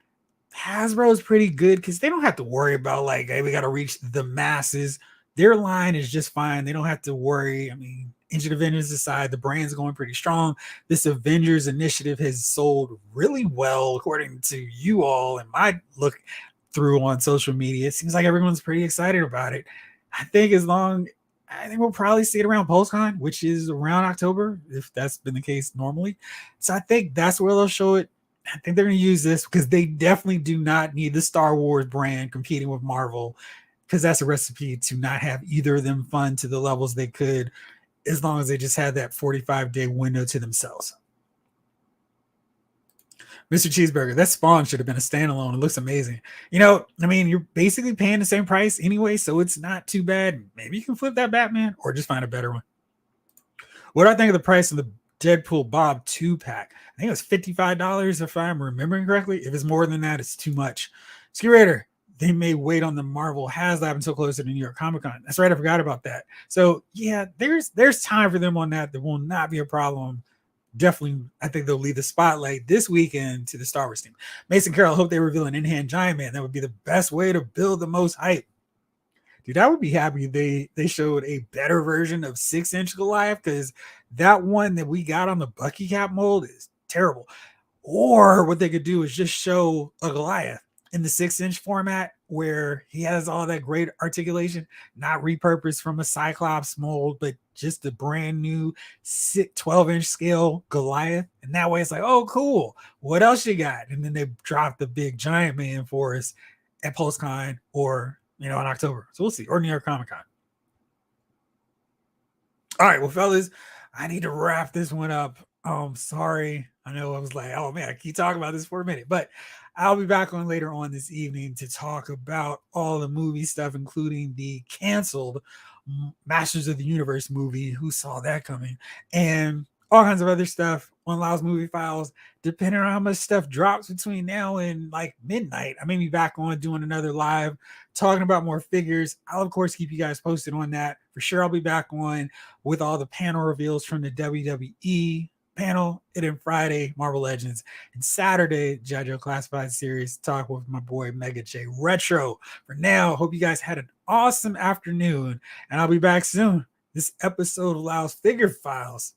Hasbro is pretty good because they don't have to worry about like, hey, we got to reach the masses. Their line is just fine. They don't have to worry. I mean, Ancient Avengers aside, the brand's going pretty strong. This Avengers initiative has sold really well, according to you all and my look through on social media. It seems like everyone's pretty excited about it. I think we'll probably see it around PostCon, which is around October, if that's been the case normally. So I think that's where they'll show it. I think they're going to use this because they definitely do not need the Star Wars brand competing with Marvel, because that's a recipe to not have either of them fund to the levels they could, as long as they just had that 45-day window to themselves. Mr. Cheeseburger, that Spawn should have been a standalone. It looks amazing. You know, I mean, you're basically paying the same price anyway, so it's not too bad. Maybe you can flip that Batman or just find a better one. What do I think of the price of the Deadpool Bob 2-pack? I think it was $55 if I'm remembering correctly. If it's more than that, it's too much. Ski Raider, they may wait on the Marvel HasLab until closer to New York Comic Con. That's right, I forgot about that. So yeah, there's time for them on that. There will not be a problem. Definitely, I think they'll leave the spotlight this weekend to the Star Wars team. Mason Carroll, I hope they reveal an in-hand Giant Man. That would be the best way to build the most hype. Dude, I would be happy they showed a better version of 6-inch Goliath, because that one that we got on the Bucky Cap mold is terrible. Or what they could do is just show a Goliath in the 6-inch format where he has all that great articulation, not repurposed from a Cyclops mold, but just a brand new 12-inch scale Goliath. And that way it's like, oh, cool. What else you got? And then they drop the big Giant Man for us at PostCon or, in October. So we'll see. Or New York Comic Con. All right, well, fellas, I need to wrap this one up. Sorry. I know I was like, oh man, I keep talking about this for a minute, but I'll be back on later on this evening to talk about all the movie stuff, including the canceled Masters of the Universe movie. Who saw that coming? And all kinds of other stuff on Lyle's Movie Files. Depending on how much stuff drops between now and like midnight, I may be back on doing another live talking about more figures. I'll of course keep you guys posted on that. For sure, I'll be back on with all the panel reveals from the WWE panel, and then Friday, Marvel Legends, and Saturday, G.I. Joe Classified Series, talk with my boy Mega J Retro. For now, hope you guys had an awesome afternoon, and I'll be back soon. This episode of Lyle's Figure Files